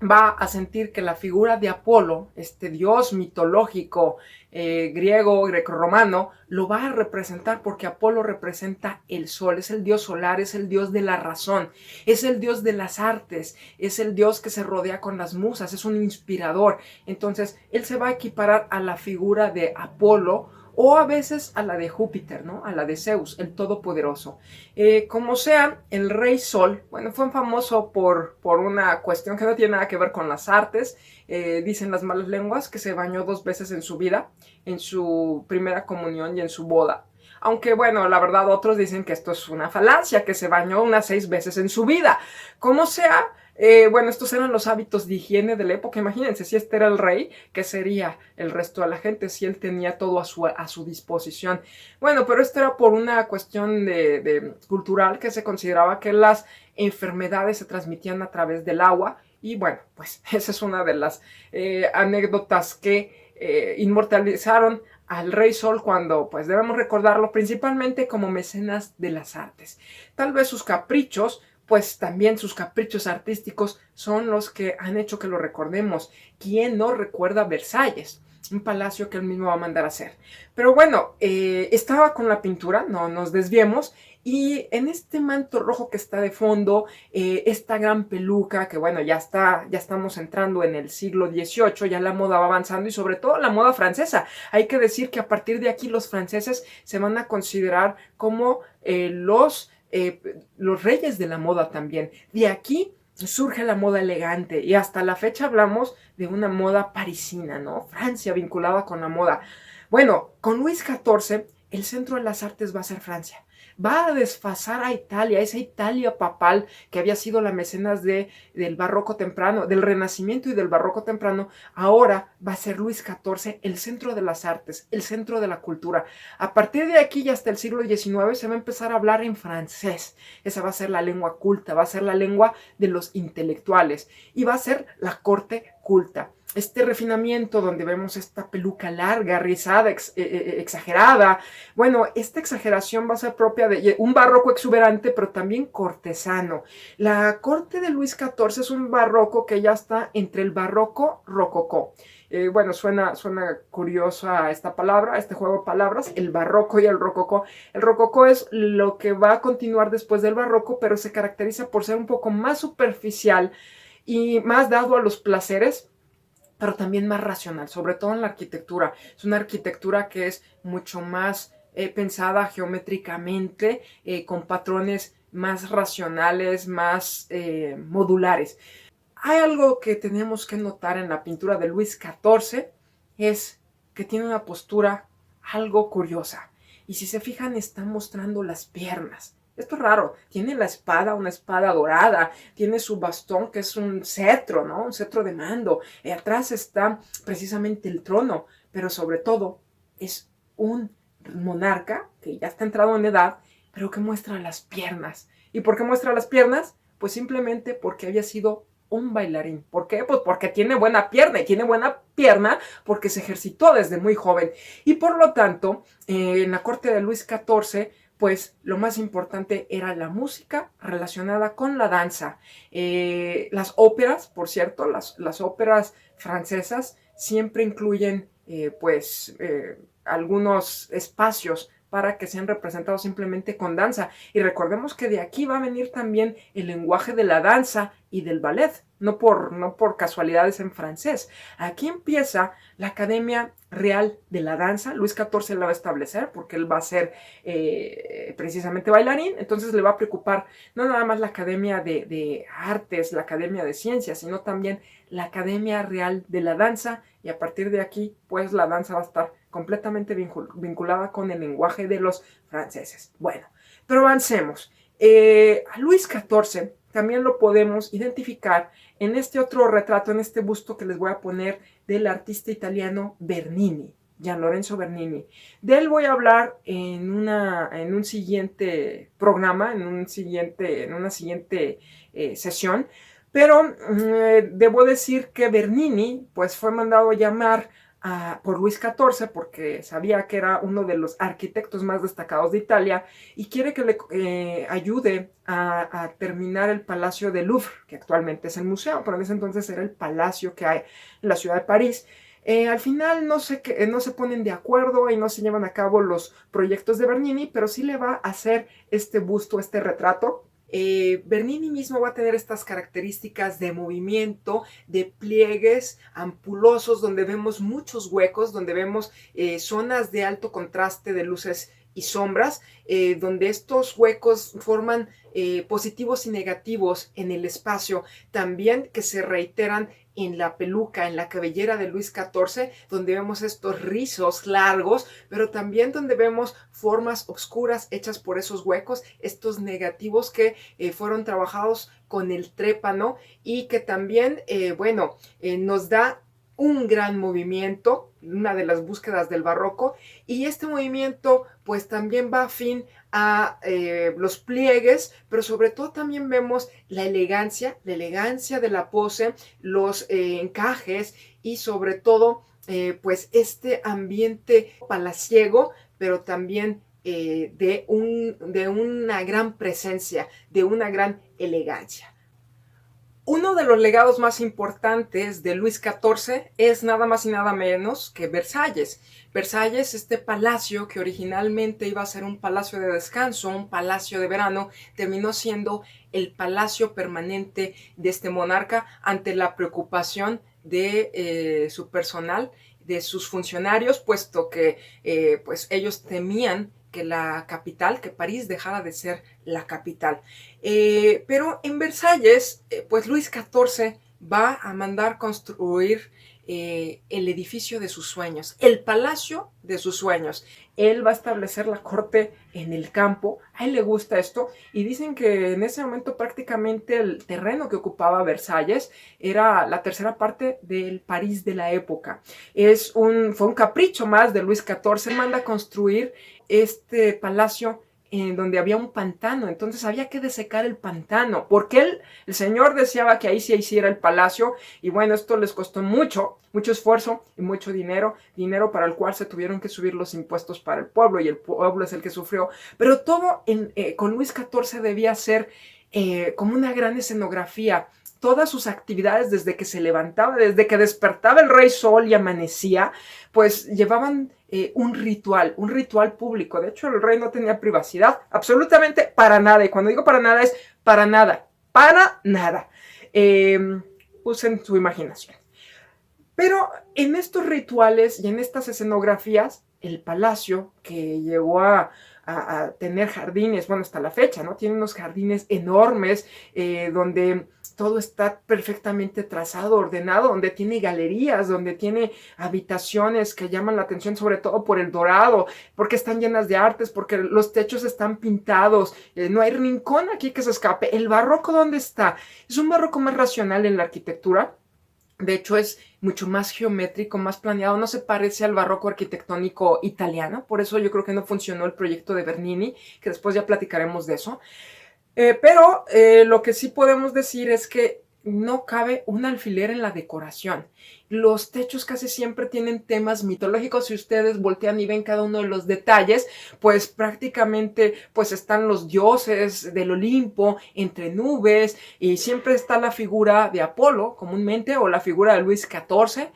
va a sentir que la figura de Apolo, este dios mitológico griego, grecorromano, lo va a representar porque Apolo representa el sol, es el dios solar, es el dios de la razón, es el dios de las artes, es el dios que se rodea con las musas, es un inspirador. Entonces él se va a equiparar a la figura de Apolo, o a veces a la de Júpiter, ¿no? A la de Zeus, el todopoderoso. Como sea, el Rey Sol, bueno, fue famoso por una cuestión que no tiene nada que ver con las artes. Dicen las malas lenguas que se bañó 2 veces en su vida, en su primera comunión y en su boda. Aunque bueno, la verdad otros dicen que esto es una falacia, que se bañó unas 6 veces en su vida. Como sea, bueno, estos eran los hábitos de higiene de la época. Imagínense, si este era el rey, ¿qué sería el resto de la gente si él tenía todo a su disposición? Bueno, pero esto era por una cuestión cultural, que se consideraba que las enfermedades se transmitían a través del agua. Y bueno, pues esa es una de las anécdotas que inmortalizaron al Rey Sol cuando pues debemos recordarlo principalmente como mecenas de las artes. Tal vez sus caprichos, pues también sus caprichos artísticos son los que han hecho que lo recordemos. ¿Quién no recuerda Versalles? Un palacio que él mismo va a mandar a hacer. Pero bueno, estaba con la pintura, no nos desviemos, y en este manto rojo que está de fondo, esta gran peluca, que bueno, ya estamos entrando en el siglo XVIII, ya la moda va avanzando y sobre todo la moda francesa. Hay que decir que a partir de aquí los franceses se van a considerar como los reyes de la moda también. De aquí surge la moda elegante y hasta la fecha hablamos de una moda parisina, ¿no? Francia vinculada con la moda. Bueno, con Luis XIV el centro de las artes va a ser Francia. Va a desfasar a Italia, esa Italia papal que había sido la mecenas del barroco temprano, del Renacimiento y del barroco temprano. Ahora va a ser Luis XIV el centro de las artes, el centro de la cultura. A partir de aquí y hasta el siglo XIX se va a empezar a hablar en francés. Esa va a ser la lengua culta, va a ser la lengua de los intelectuales y va a ser la corte culta. Este refinamiento donde vemos esta peluca larga, rizada, exagerada. Bueno, esta exageración va a ser propia de un barroco exuberante, pero también cortesano. La corte de Luis XIV es un barroco que ya está entre el barroco rococó. Bueno, suena curiosa esta palabra, este juego de palabras, el barroco y el rococó. El rococó es lo que va a continuar después del barroco, pero se caracteriza por ser un poco más superficial y más dado a los placeres, pero también más racional, sobre todo en la arquitectura. Es una arquitectura que es mucho más pensada geométricamente, con patrones más racionales, más modulares. Hay algo que tenemos que notar en la pintura de Luis XIV, es que tiene una postura algo curiosa. Y si se fijan, está mostrando las piernas. Esto es raro. Tiene la espada, una espada dorada. Tiene su bastón, que es un cetro, ¿no? Un cetro de mando. Atrás está precisamente el trono. Pero sobre todo, es un monarca que ya está entrado en edad, pero que muestra las piernas. ¿Y por qué muestra las piernas? Pues simplemente porque había sido un bailarín. ¿Por qué? Pues porque tiene buena pierna, y tiene buena pierna porque se ejercitó desde muy joven. Y por lo tanto, en la corte de Luis XIV, pues lo más importante era la música relacionada con la danza. Las óperas, por cierto, las óperas francesas siempre incluyen algunos espacios para que sean representados simplemente con danza. Y recordemos que de aquí va a venir también el lenguaje de la danza y del ballet, no por casualidades en francés. Aquí empieza la Academia Real de la Danza. Luis XIV la va a establecer porque él va a ser precisamente bailarín, entonces le va a preocupar no nada más la Academia de Artes, la Academia de Ciencias, sino también la Academia Real de la Danza, y a partir de aquí, pues la danza va a estar completamente vinculada con el lenguaje de los franceses. Bueno, pero avancemos. A Luis XIV también lo podemos identificar en este otro retrato, en este busto que les voy a poner del artista italiano Bernini, Gian Lorenzo Bernini. De él voy a hablar en un siguiente programa, en una siguiente sesión. Pero debo decir que Bernini pues fue mandado a llamar por Luis XIV porque sabía que era uno de los arquitectos más destacados de Italia y quiere que le ayude a terminar el Palacio del Louvre, que actualmente es el museo, pero en ese entonces era el palacio que hay en la ciudad de París. Al final no se ponen de acuerdo y no se llevan a cabo los proyectos de Bernini, pero sí le va a hacer este busto, este retrato. Bernini mismo va a tener estas características de movimiento, de pliegues ampulosos, donde vemos muchos huecos, donde vemos zonas de alto contraste de luces y sombras, donde estos huecos forman positivos y negativos en el espacio, también que se reiteran en la peluca, en la cabellera de Luis XIV, donde vemos estos rizos largos, pero también donde vemos formas oscuras hechas por esos huecos, estos negativos que fueron trabajados con el trépano y que también, nos da un gran movimiento, una de las búsquedas del barroco, y este movimiento pues también va afín a los pliegues, pero sobre todo también vemos la elegancia de la pose, los encajes y sobre todo pues este ambiente palaciego, pero también de una gran presencia, de una gran elegancia. Uno de los legados más importantes de Luis XIV es nada más y nada menos que Versalles. Versalles, este palacio que originalmente iba a ser un palacio de descanso, un palacio de verano, terminó siendo el palacio permanente de este monarca ante la preocupación de su personal, de sus funcionarios, puesto que pues ellos temían que la capital, que París dejara de ser la capital. Pero en Versalles, pues Luis XIV va a mandar construir el edificio de sus sueños, el palacio de sus sueños. Él va a establecer la corte en el campo, a él le gusta esto, y dicen que en ese momento prácticamente el terreno que ocupaba Versalles era la tercera parte del París de la época. Fue un capricho más de Luis XIV, manda a construir este palacio en donde había un pantano, entonces había que desecar el pantano, porque el señor deseaba que ahí se hiciera el palacio, y bueno, esto les costó mucho esfuerzo y mucho dinero para el cual se tuvieron que subir los impuestos para el pueblo, y el pueblo es el que sufrió, pero todo con Luis XIV debía ser como una gran escenografía. Todas sus actividades, desde que se levantaba, desde que despertaba el rey sol y amanecía, pues llevaban un ritual público. De hecho, el rey no tenía privacidad absolutamente para nada. Y cuando digo para nada es para nada, para nada. Usen su imaginación. Pero en estos rituales y en estas escenografías, el palacio, que llegó a tener jardines, bueno, hasta la fecha, ¿no? Tiene unos jardines enormes donde todo está perfectamente trazado, ordenado, donde tiene galerías, donde tiene habitaciones que llaman la atención, sobre todo por el dorado, porque están llenas de artes, porque los techos están pintados, no hay rincón aquí que se escape. ¿El barroco dónde está? Es un barroco más racional en la arquitectura. De hecho, es mucho más geométrico, más planeado, no se parece al barroco arquitectónico italiano, por eso yo creo que no funcionó el proyecto de Bernini, que después ya platicaremos de eso. Pero lo que sí podemos decir es que no cabe un alfiler en la decoración. Los techos casi siempre tienen temas mitológicos. Si ustedes voltean y ven cada uno de los detalles, pues prácticamente pues están los dioses del Olimpo entre nubes, y siempre está la figura de Apolo comúnmente, o la figura de Luis XIV,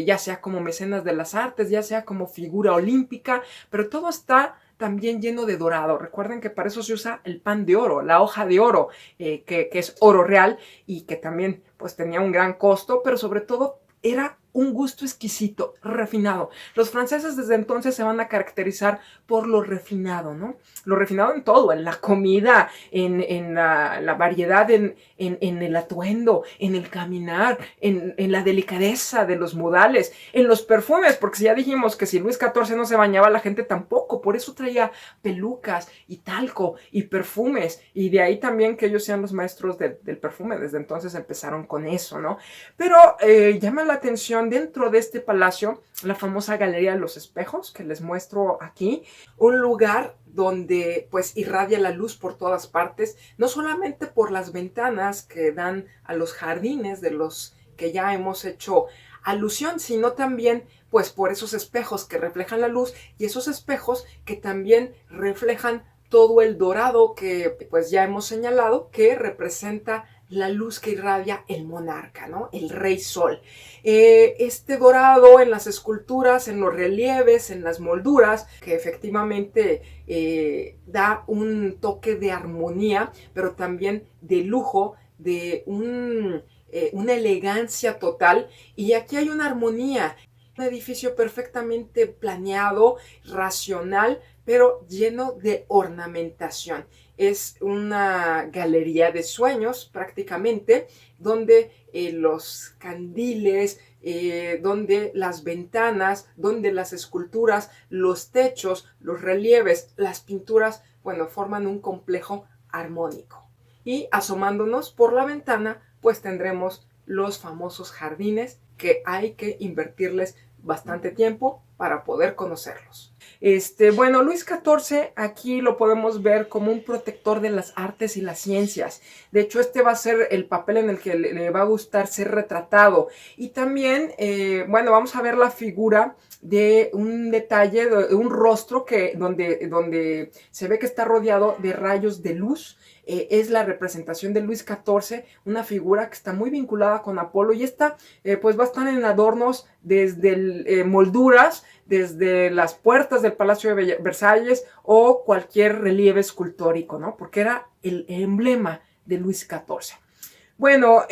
ya sea como mecenas de las artes, ya sea como figura olímpica, pero todo está también lleno de dorado. Recuerden que para eso se usa el pan de oro, la hoja de oro, que es oro real, y que también pues tenía un gran costo, pero sobre todo era un gusto exquisito, refinado. Los franceses desde entonces se van a caracterizar por lo refinado, ¿no? Lo refinado en todo, en la comida, en la variedad, en el atuendo, en el caminar, en la delicadeza de los modales, en los perfumes, porque si ya dijimos que si Luis XIV no se bañaba, la gente tampoco, por eso traía pelucas y talco y perfumes, y de ahí también que ellos sean los maestros del perfume. Desde entonces empezaron con eso, ¿no? Pero llama la atención dentro de este palacio la famosa Galería de los Espejos, que les muestro aquí, un lugar donde pues irradia la luz por todas partes, no solamente por las ventanas que dan a los jardines de los que ya hemos hecho alusión, sino también pues por esos espejos que reflejan la luz, y esos espejos que también reflejan todo el dorado que pues ya hemos señalado que representa la luz que irradia el monarca, ¿no? El rey sol. Este dorado en las esculturas, en los relieves, en las molduras, que efectivamente da un toque de armonía, pero también de lujo, de una elegancia total. Y aquí hay una armonía. Un edificio perfectamente planeado, racional, pero lleno de ornamentación. Es una galería de sueños prácticamente, donde los candiles, donde las ventanas, donde las esculturas, los techos, los relieves, las pinturas, bueno, forman un complejo armónico. Y asomándonos por la ventana, pues tendremos los famosos jardines, que hay que invertirles bastante tiempo para poder conocerlos. Bueno, Luis XIV aquí lo podemos ver como un protector de las artes y las ciencias. De hecho, este va a ser el papel en el que le va a gustar ser retratado. Y también, bueno, vamos a ver la figura de un detalle, de un rostro donde se ve que está rodeado de rayos de luz. Es la representación de Luis XIV, una figura que está muy vinculada con Apolo, y esta pues va a estar en adornos desde molduras, desde las puertas del Palacio de Versalles o cualquier relieve escultórico, ¿no? Porque era el emblema de Luis XIV. Bueno,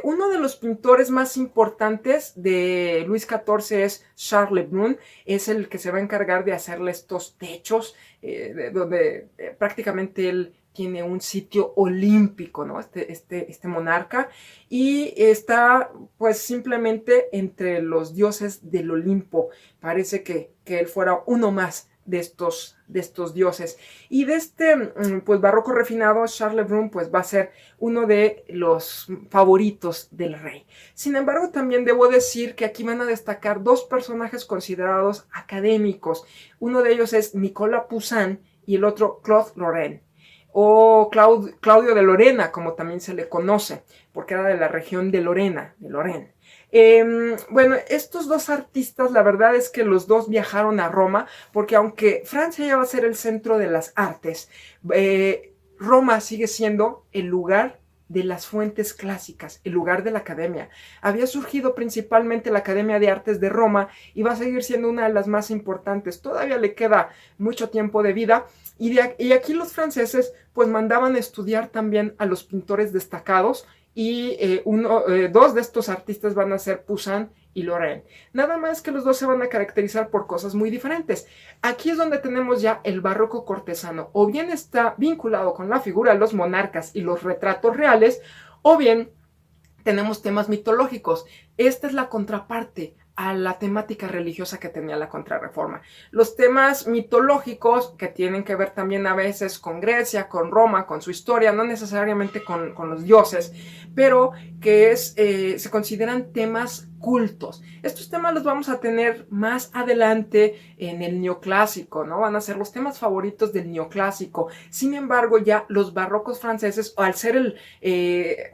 uno de los pintores más importantes de Luis XIV es Charles Le Brun, es el que se va a encargar de hacerle estos techos, donde prácticamente él tiene un sitio olímpico, ¿no? Este monarca, y está pues simplemente entre los dioses del Olimpo. Parece que él fuera uno más de estos dioses. Y de pues barroco refinado, Charles Le Brun pues va a ser uno de los favoritos del rey. Sin embargo, también debo decir que aquí van a destacar dos personajes considerados académicos. Uno de ellos es Nicolas Poussin y el otro Claude Lorraine, o Claudio de Lorena, como también se le conoce, porque era de la región de Lorena, de Lorena. Bueno, estos dos artistas, la verdad es que los dos viajaron a Roma, porque aunque Francia ya va a ser el centro de las artes, Roma sigue siendo el lugar de las fuentes clásicas, el lugar de la academia. Había surgido principalmente la Academia de Artes de Roma y va a seguir siendo una de las más importantes. Todavía le queda mucho tiempo de vida, y aquí los franceses pues mandaban estudiar también a los pintores destacados, y dos de estos artistas van a ser Poussin y Lorraine. Nada más que los dos se van a caracterizar por cosas muy diferentes. Aquí es donde tenemos ya el barroco cortesano. O bien está vinculado con la figura de los monarcas y los retratos reales, o bien tenemos temas mitológicos. Esta es la contraparte a la temática religiosa que tenía la Contrarreforma. Los temas mitológicos, que tienen que ver también a veces con Grecia, con Roma, con su historia, no necesariamente con los dioses, pero que se consideran temas cultos. Estos temas los vamos a tener más adelante en el neoclásico, ¿no? Van a ser los temas favoritos del neoclásico. Sin embargo, ya los barrocos franceses, al ser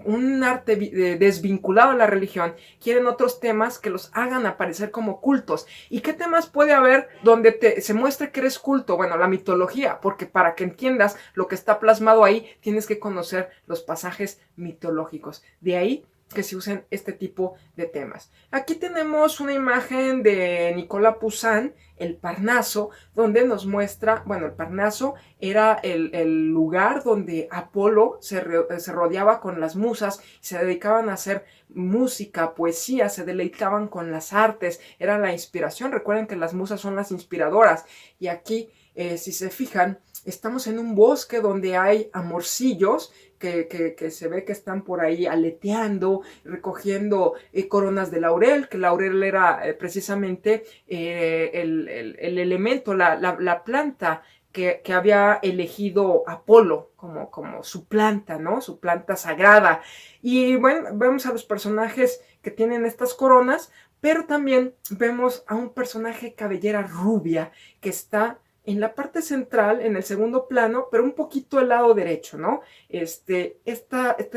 un arte desvinculado a la religión, quieren otros temas que los hagan aparecer como cultos. ¿Y qué temas puede haber donde se muestre que eres culto? Bueno, la mitología, porque para que entiendas lo que está plasmado ahí, tienes que conocer los pasajes mitológicos. De ahí que se usen este tipo de temas. Aquí tenemos una imagen de Nicolas Poussin, el Parnaso, donde nos muestra, bueno, el Parnaso era el lugar donde Apolo se rodeaba con las musas, se dedicaban a hacer música, poesía, se deleitaban con las artes, era la inspiración. Recuerden que las musas son las inspiradoras, y aquí, si se fijan, estamos en un bosque donde hay amorcillos que se ve que están por ahí aleteando, recogiendo coronas de laurel, que el laurel era precisamente el elemento, la planta que había elegido Apolo como su planta, ¿no? Su planta sagrada. Y bueno, vemos a los personajes que tienen estas coronas, pero también vemos a un personaje cabellera rubia que está en la parte central, en el segundo plano, pero un poquito al lado derecho, ¿no? Este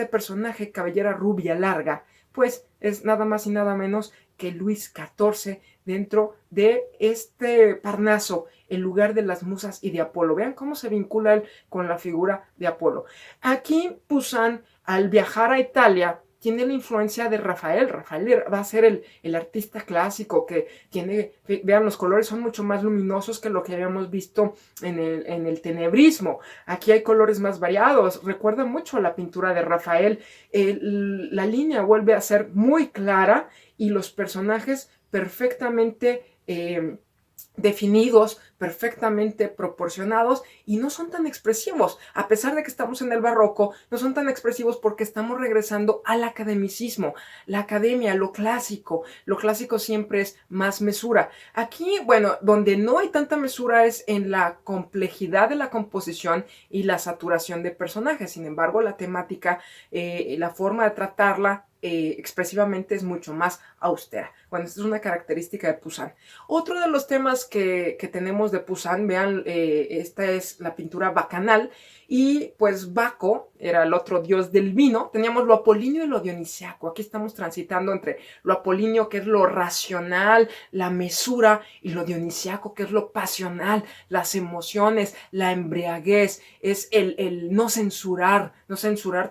personaje, cabellera rubia larga, pues es nada más y nada menos que Luis XIV dentro de este Parnaso, el lugar de las musas y de Apolo. Vean cómo se vincula él con la figura de Apolo. Aquí Poussin, al viajar a Italia, tiene la influencia de Rafael. Rafael va a ser el artista clásico que tiene, vean, los colores son mucho más luminosos que lo que habíamos visto en el tenebrismo. Aquí hay colores más variados. Recuerda mucho a la pintura de Rafael. La línea vuelve a ser muy clara y los personajes perfectamente definidos, perfectamente proporcionados, y no son tan expresivos. A pesar de que estamos en el barroco, no son tan expresivos porque estamos regresando al academicismo, la academia, lo clásico. Lo clásico siempre es más mesura. Aquí, bueno, donde no hay tanta mesura es en la complejidad de la composición y la saturación de personajes. Sin embargo, la temática, la forma de tratarla expresivamente es mucho más austera. Bueno, esta es una característica de Poussin. Otro de los temas que tenemos de Poussin, vean, esta es la pintura bacanal, y pues Baco era el otro dios del vino. Teníamos lo apolíneo y lo dionisiaco. Aquí estamos transitando entre lo apolíneo, que es lo racional, la mesura, y lo dionisiaco, que es lo pasional, las emociones, la embriaguez, es el no censurar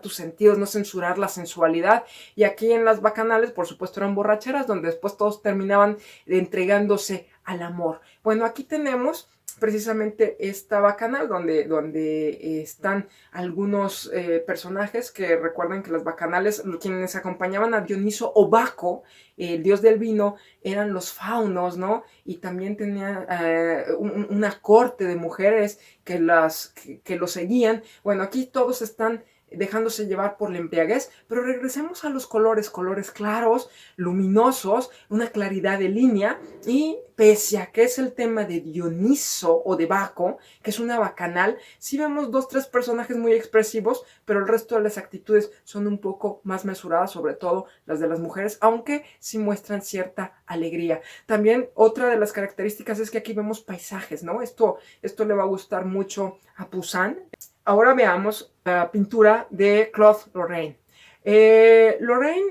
tus sentidos, no censurar la sensualidad. Y aquí en las bacanales, por supuesto, eran borracheras, donde después todos terminaban entregándose al amor. Bueno, aquí tenemos precisamente esta bacanal donde están algunos personajes que recuerdan que las bacanales, quienes acompañaban a Dioniso o Baco, el dios del vino, eran los faunos, ¿no? Y también tenía una corte de mujeres que lo seguían. Bueno, aquí todos están dejándose llevar por la embriaguez, pero regresemos a los colores claros, luminosos, una claridad de línea, y pese a que es el tema de Dioniso o de Baco, que es una bacanal, sí vemos 2-3 personajes muy expresivos, pero el resto de las actitudes son un poco más mesuradas, sobre todo las de las mujeres, aunque sí muestran cierta alegría. También otra de las características es que aquí vemos paisajes, ¿no? Esto le va a gustar mucho a Poussin. Ahora veamos la pintura de Claude Lorrain. Lorrain,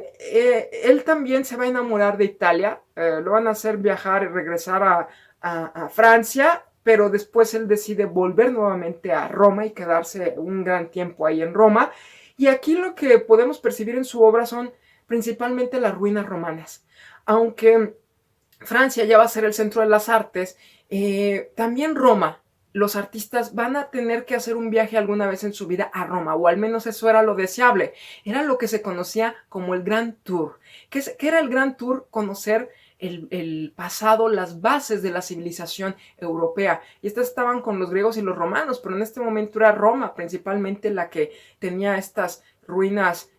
él también se va a enamorar de Italia, lo van a hacer viajar y regresar a Francia, pero después él decide volver nuevamente a Roma y quedarse un gran tiempo ahí en Roma. Y aquí lo que podemos percibir en su obra son principalmente las ruinas romanas. Aunque Francia ya va a ser el centro de las artes, también Roma, los artistas van a tener que hacer un viaje alguna vez en su vida a Roma, o al menos eso era lo deseable. Era lo que se conocía como el Grand Tour. ¿Qué era el Grand Tour? Conocer el pasado, las bases de la civilización europea. Y estas estaban con los griegos y los romanos, pero en este momento era Roma principalmente la que tenía estas ruinas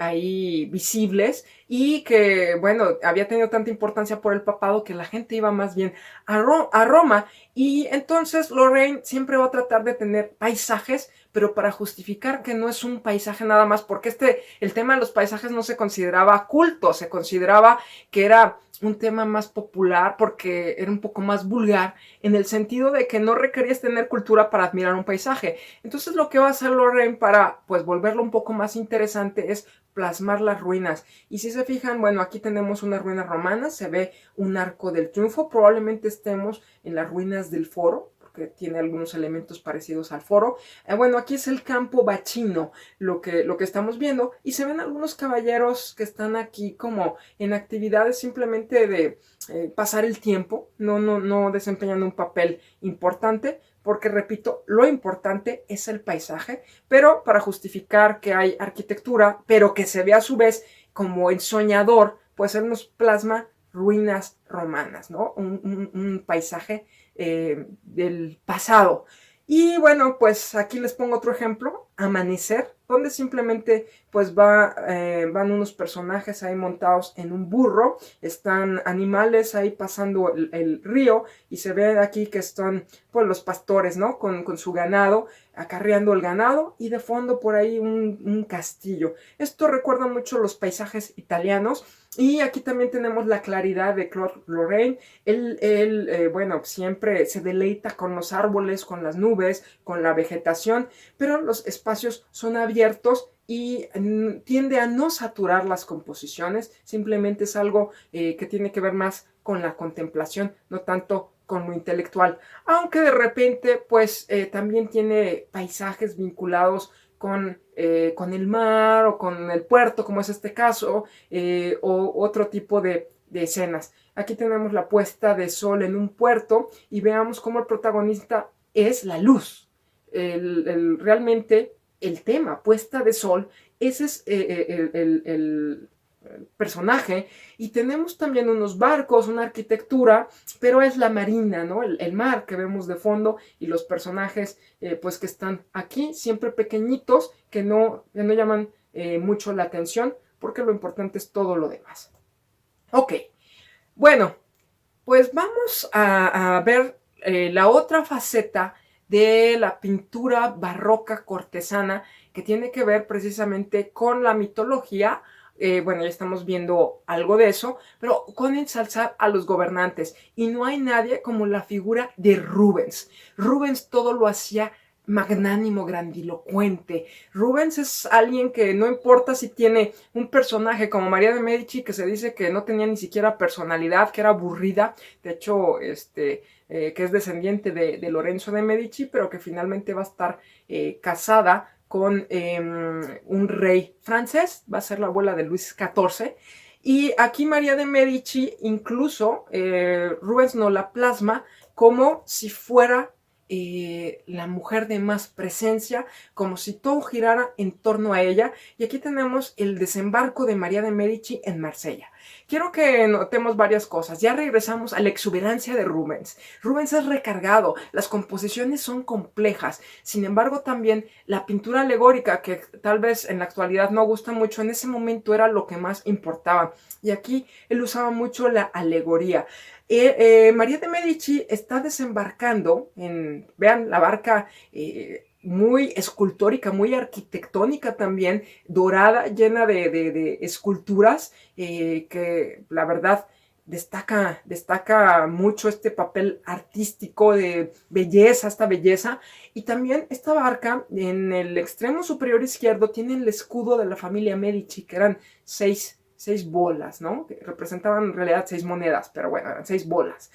ahí visibles, y que, bueno, había tenido tanta importancia por el papado que la gente iba más bien a Roma. Y entonces Lorrain siempre va a tratar de tener paisajes, pero para justificar que no es un paisaje nada más, porque el tema de los paisajes no se consideraba culto, se consideraba que era un tema más popular porque era un poco más vulgar, en el sentido de que no requerías tener cultura para admirar un paisaje. Entonces lo que va a hacer Lorrain para pues volverlo un poco más interesante es plasmar las ruinas. Y si se fijan, bueno, aquí tenemos unas ruinas romanas, se ve un arco del triunfo, probablemente estemos en las ruinas del foro, que tiene algunos elementos parecidos al foro. Bueno, aquí es el campo bacino, lo que estamos viendo, y se ven algunos caballeros que están aquí como en actividades simplemente de pasar el tiempo, no desempeñando un papel importante, porque repito, lo importante es el paisaje, pero para justificar que hay arquitectura, pero que se ve a su vez como ensoñador, pues él nos plasma ruinas romanas, ¿no? Un paisaje del pasado. Y bueno, pues aquí les pongo otro ejemplo, Amanecer, donde simplemente pues van unos personajes ahí montados en un burro, están animales ahí pasando el río, y se ve aquí que están pues los pastores, ¿no? Con su ganado, acarreando el ganado, y de fondo por ahí un castillo. Esto recuerda mucho los paisajes italianos. Y aquí también tenemos la claridad de Claude Lorrain. Él bueno, siempre se deleita con los árboles, con las nubes, con la vegetación, pero los espacios son abiertos y tiende a no saturar las composiciones. Simplemente es algo que tiene que ver más con la contemplación, no tanto con lo intelectual. Aunque de repente, pues también tiene paisajes vinculados con el mar o con el puerto, como es este caso, o otro tipo de escenas. Aquí tenemos la puesta de sol en un puerto, y veamos cómo el protagonista es la luz. Realmente el tema, puesta de sol, ese es el personaje. Y tenemos también unos barcos, una arquitectura, pero es la marina, ¿no? El mar que vemos de fondo, y los personajes pues que están aquí, siempre pequeñitos, que no llaman mucho la atención, porque lo importante es todo lo demás. Ok, bueno, pues vamos a ver la otra faceta de la pintura barroca cortesana, que tiene que ver precisamente con la mitología, bueno, ya estamos viendo algo de eso, pero con ensalzar a los gobernantes. Y no hay nadie como la figura de Rubens. Rubens todo lo hacía magnánimo, grandilocuente. Rubens es alguien que no importa si tiene un personaje como María de Medici, que se dice que no tenía ni siquiera personalidad, que era aburrida, de hecho, que es descendiente de Lorenzo de Medici, pero que finalmente va a estar casada con un rey francés, va a ser la abuela de Luis XIV. Y aquí María de Medici, incluso Rubens nos la plasma como si fuera la mujer de más presencia, como si todo girara en torno a ella. Y aquí tenemos el desembarco de María de Medici en Marsella. Quiero que notemos varias cosas. Ya regresamos a la exuberancia de Rubens. Rubens es recargado, las composiciones son complejas. Sin embargo, también la pintura alegórica, que tal vez en la actualidad no gusta mucho, en ese momento era lo que más importaba. Y aquí él usaba mucho la alegoría. María de Medici está desembarcando vean, la barca muy escultórica, muy arquitectónica también, dorada, llena de esculturas, que la verdad destaca mucho este papel artístico de belleza, esta belleza. Y también esta barca, en el extremo superior izquierdo, tiene el escudo de la familia Medici, que eran seis bolas, ¿no? Que representaban en realidad 6 monedas, pero bueno, eran 6 bolas.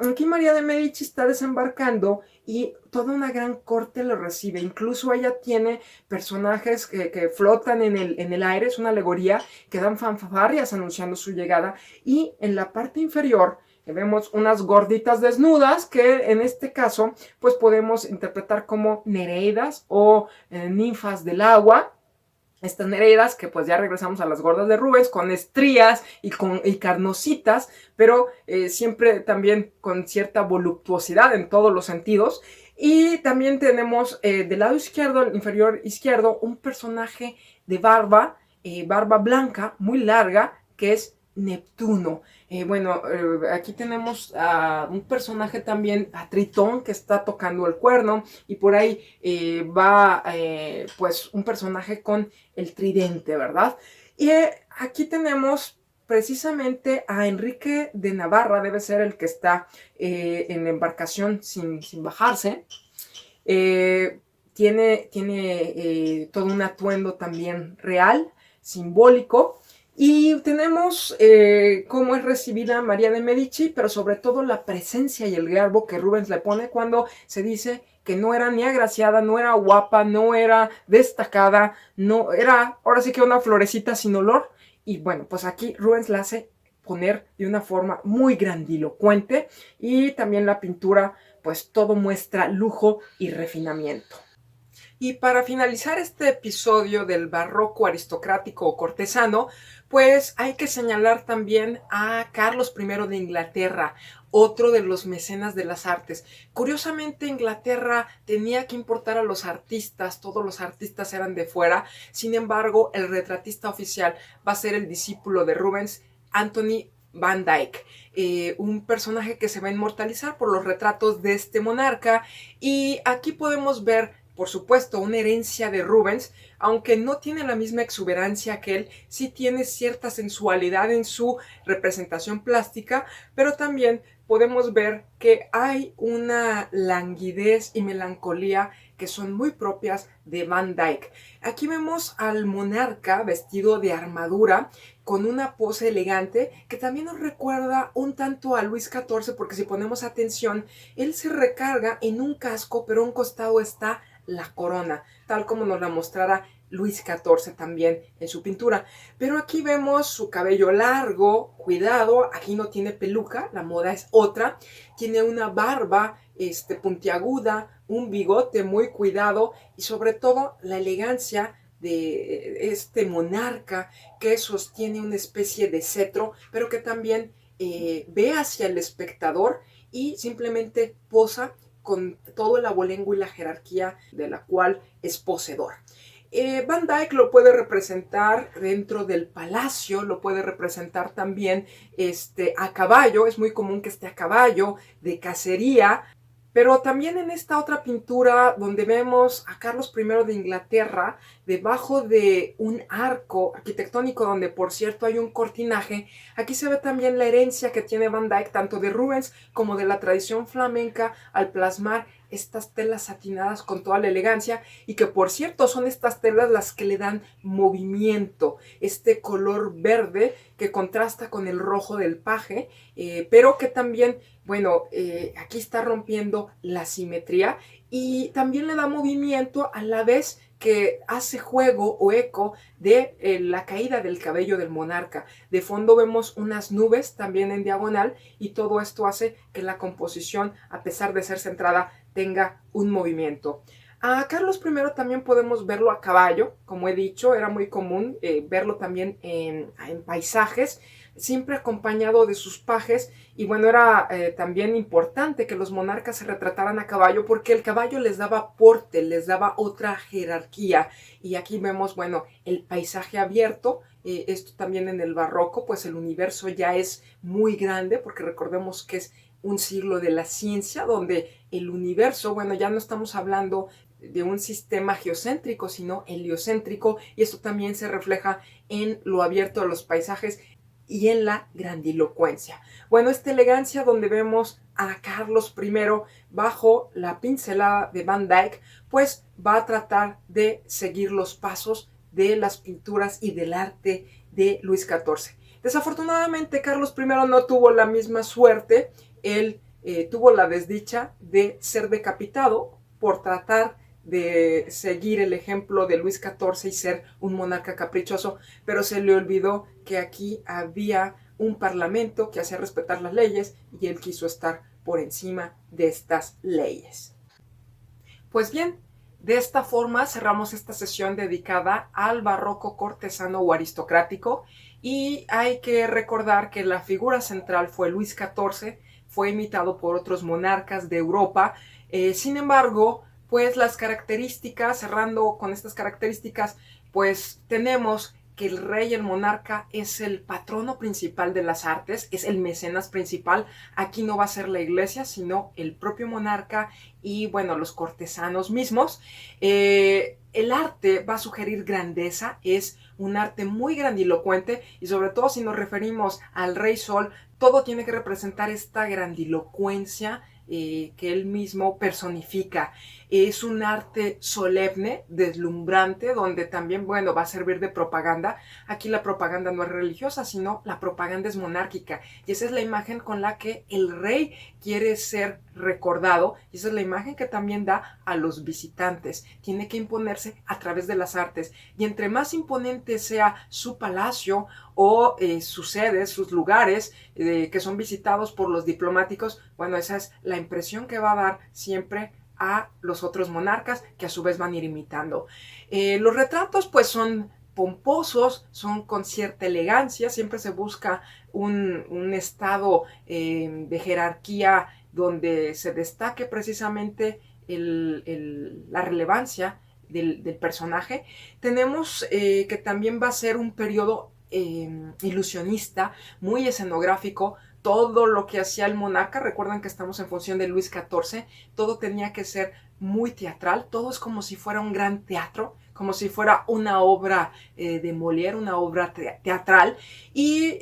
Aquí María de Medici está desembarcando y toda una gran corte lo recibe. Incluso ella tiene personajes que flotan en el aire, es una alegoría, que dan fanfarrias anunciando su llegada. Y en la parte inferior vemos unas gorditas desnudas que en este caso pues podemos interpretar como nereidas o ninfas del agua. Estas nereidas, que pues ya regresamos a las gordas de Rubens, con estrías y carnositas, pero siempre también con cierta voluptuosidad en todos los sentidos. Y también tenemos del lado izquierdo, el inferior izquierdo, un personaje de barba blanca, muy larga, que es Neptuno. Aquí tenemos a un personaje también, a Tritón, que está tocando el cuerno, y por ahí va pues un personaje con el tridente, ¿verdad? Y aquí tenemos precisamente a Enrique de Navarra, debe ser el que está en la embarcación sin bajarse. Tiene todo un atuendo también real, simbólico. Y tenemos cómo es recibida María de Medici, pero sobre todo la presencia y el garbo que Rubens le pone cuando se dice que no era ni agraciada, no era guapa, no era destacada, no era, ahora sí que una florecita sin olor. Y bueno, pues aquí Rubens la hace poner de una forma muy grandilocuente, y también la pintura, pues todo muestra lujo y refinamiento. Y para finalizar este episodio del barroco aristocrático o cortesano, pues hay que señalar también a Carlos I de Inglaterra, otro de los mecenas de las artes. Curiosamente, Inglaterra tenía que importar a los artistas, todos los artistas eran de fuera. Sin embargo, el retratista oficial va a ser el discípulo de Rubens, Anthony Van Dyck, un personaje que se va a inmortalizar por los retratos de este monarca. Y aquí podemos ver, por supuesto, una herencia de Rubens, aunque no tiene la misma exuberancia que él, sí tiene cierta sensualidad en su representación plástica, pero también podemos ver que hay una languidez y melancolía que son muy propias de Van Dyck. Aquí vemos al monarca vestido de armadura, con una pose elegante que también nos recuerda un tanto a Luis XIV, porque si ponemos atención, él se recarga en un casco, pero a un costado está la corona, tal como nos la mostrara Luis XIV también en su pintura. Pero aquí vemos su cabello largo, cuidado, aquí no tiene peluca, la moda es otra, tiene una barba puntiaguda, un bigote muy cuidado, y sobre todo la elegancia de este monarca que sostiene una especie de cetro, pero que también ve hacia el espectador y simplemente posa con todo el abolengo y la jerarquía de la cual es poseedor. Van Dyck lo puede representar dentro del palacio, lo puede representar también a caballo, es muy común que esté a caballo, de cacería, pero también en esta otra pintura donde vemos a Carlos I de Inglaterra, debajo de un arco arquitectónico donde por cierto hay un cortinaje. Aquí se ve también la herencia que tiene Van Dyck tanto de Rubens como de la tradición flamenca al plasmar estas telas satinadas con toda la elegancia, y que por cierto son estas telas las que le dan movimiento, este color verde que contrasta con el rojo del paje, pero que también, bueno, aquí está rompiendo la simetría y también le da movimiento a la vez que hace juego o eco de la caída del cabello del monarca. De fondo vemos unas nubes también en diagonal, y todo esto hace que la composición, a pesar de ser centrada, tenga un movimiento. A Carlos I también podemos verlo a caballo, como he dicho, era muy común verlo también en paisajes, siempre acompañado de sus pajes, y bueno, era también importante que los monarcas se retrataran a caballo porque el caballo les daba porte, les daba otra jerarquía, y aquí vemos, bueno, el paisaje abierto. Esto también en el barroco, pues el universo ya es muy grande, porque recordemos que es un siglo de la ciencia, donde el universo, bueno, ya no estamos hablando de un sistema geocéntrico, sino heliocéntrico, y esto también se refleja en lo abierto de los paisajes y en la grandilocuencia. Bueno, esta elegancia donde vemos a Carlos I bajo la pincelada de Van Dyck, pues va a tratar de seguir los pasos de las pinturas y del arte de Luis XIV. Desafortunadamente, Carlos I no tuvo la misma suerte. Él tuvo la desdicha de ser decapitado por tratar de seguir el ejemplo de Luis XIV y ser un monarca caprichoso, pero se le olvidó que aquí había un parlamento que hacía respetar las leyes, y él quiso estar por encima de estas leyes. Pues bien, de esta forma cerramos esta sesión dedicada al barroco cortesano o aristocrático, y hay que recordar que la figura central fue Luis XIV, fue imitado por otros monarcas de Europa. Sin embargo, pues las características, cerrando con estas características, pues tenemos que el rey, el monarca, es el patrono principal de las artes, es el mecenas principal. Aquí no va a ser la iglesia, sino el propio monarca y, bueno, los cortesanos mismos. El arte va a sugerir grandeza, es un arte muy grandilocuente, y sobre todo si nos referimos al Rey Sol, todo tiene que representar esta grandilocuencia que él mismo personifica. Es un arte solemne, deslumbrante, donde también, bueno, va a servir de propaganda. Aquí la propaganda no es religiosa, sino la propaganda es monárquica, y esa es la imagen con la que el rey quiere ser recordado, y esa es la imagen que también da a los visitantes. Tiene que imponerse a través de las artes, y entre más imponente sea su palacio o sus sedes, sus lugares que son visitados por los diplomáticos, bueno, esa es la impresión que va a dar siempre a los otros monarcas, que a su vez van a ir imitando. Los retratos pues son pomposos, son con cierta elegancia, siempre se busca un estado de jerarquía donde se destaque precisamente la relevancia del personaje. Tenemos que también va a ser un periodo ilusionista, muy escenográfico. Todo lo que hacía el monarca, recuerden que estamos en función de Luis XIV, todo tenía que ser muy teatral, todo es como si fuera un gran teatro, como si fuera una obra de Molière, una obra teatral, y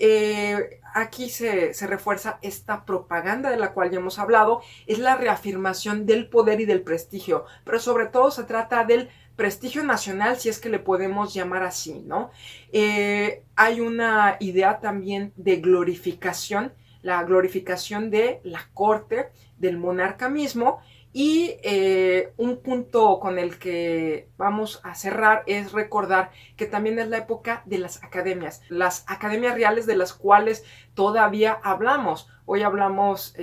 aquí se refuerza esta propaganda de la cual ya hemos hablado, es la reafirmación del poder y del prestigio, pero sobre todo se trata del prestigio nacional, si es que le podemos llamar así, ¿no? Hay una idea también de glorificación, la glorificación de la corte, del monarca mismo, y un punto con el que vamos a cerrar es recordar que también es la época de las academias reales, de las cuales todavía hablamos. Hoy hablamos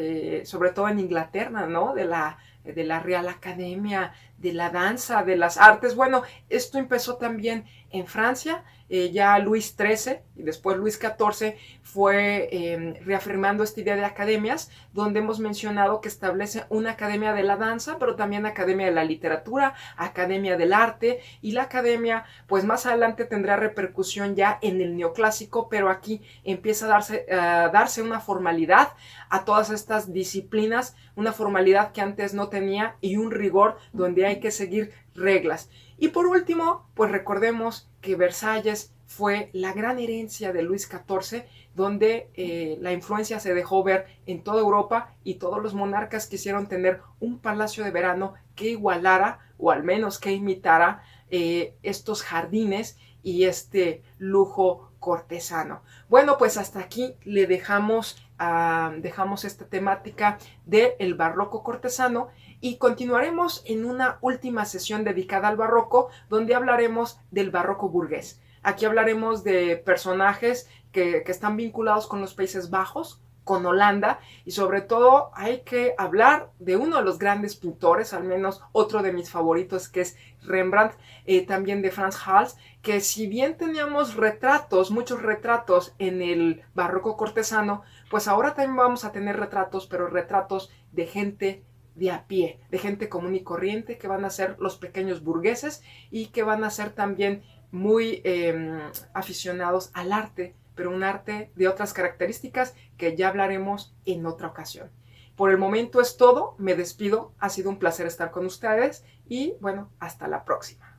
sobre todo en Inglaterra, ¿no? De la Real Academia de la Danza, de las Artes. Bueno, esto empezó también en Francia. Ya Luis XIII y después Luis XIV fue reafirmando esta idea de academias, donde hemos mencionado que establece una academia de la danza, pero también academia de la literatura, academia del arte, y la academia pues más adelante tendrá repercusión ya en el neoclásico, pero aquí empieza a darse una formalidad a todas estas disciplinas, una formalidad que antes no tenía, y un rigor donde hay que seguir reglas. Y por último, pues recordemos que Versalles fue la gran herencia de Luis XIV, donde la influencia se dejó ver en toda Europa y todos los monarcas quisieron tener un palacio de verano que igualara o al menos que imitara estos jardines y este lujo cortesano. Bueno, pues hasta aquí le dejamos esta temática del barroco cortesano y continuaremos en una última sesión dedicada al barroco, donde hablaremos del barroco burgués. Aquí hablaremos de personajes que están vinculados con los Países Bajos, con Holanda, y sobre todo hay que hablar de uno de los grandes pintores, al menos otro de mis favoritos, que es Rembrandt, también de Frans Hals, que si bien teníamos retratos, muchos retratos en el barroco cortesano, pues ahora también vamos a tener retratos, pero retratos de gente de a pie, de gente común y corriente, que van a ser los pequeños burgueses y que van a ser también muy aficionados al arte, pero un arte de otras características que ya hablaremos en otra ocasión. Por el momento es todo, me despido, ha sido un placer estar con ustedes y bueno, hasta la próxima.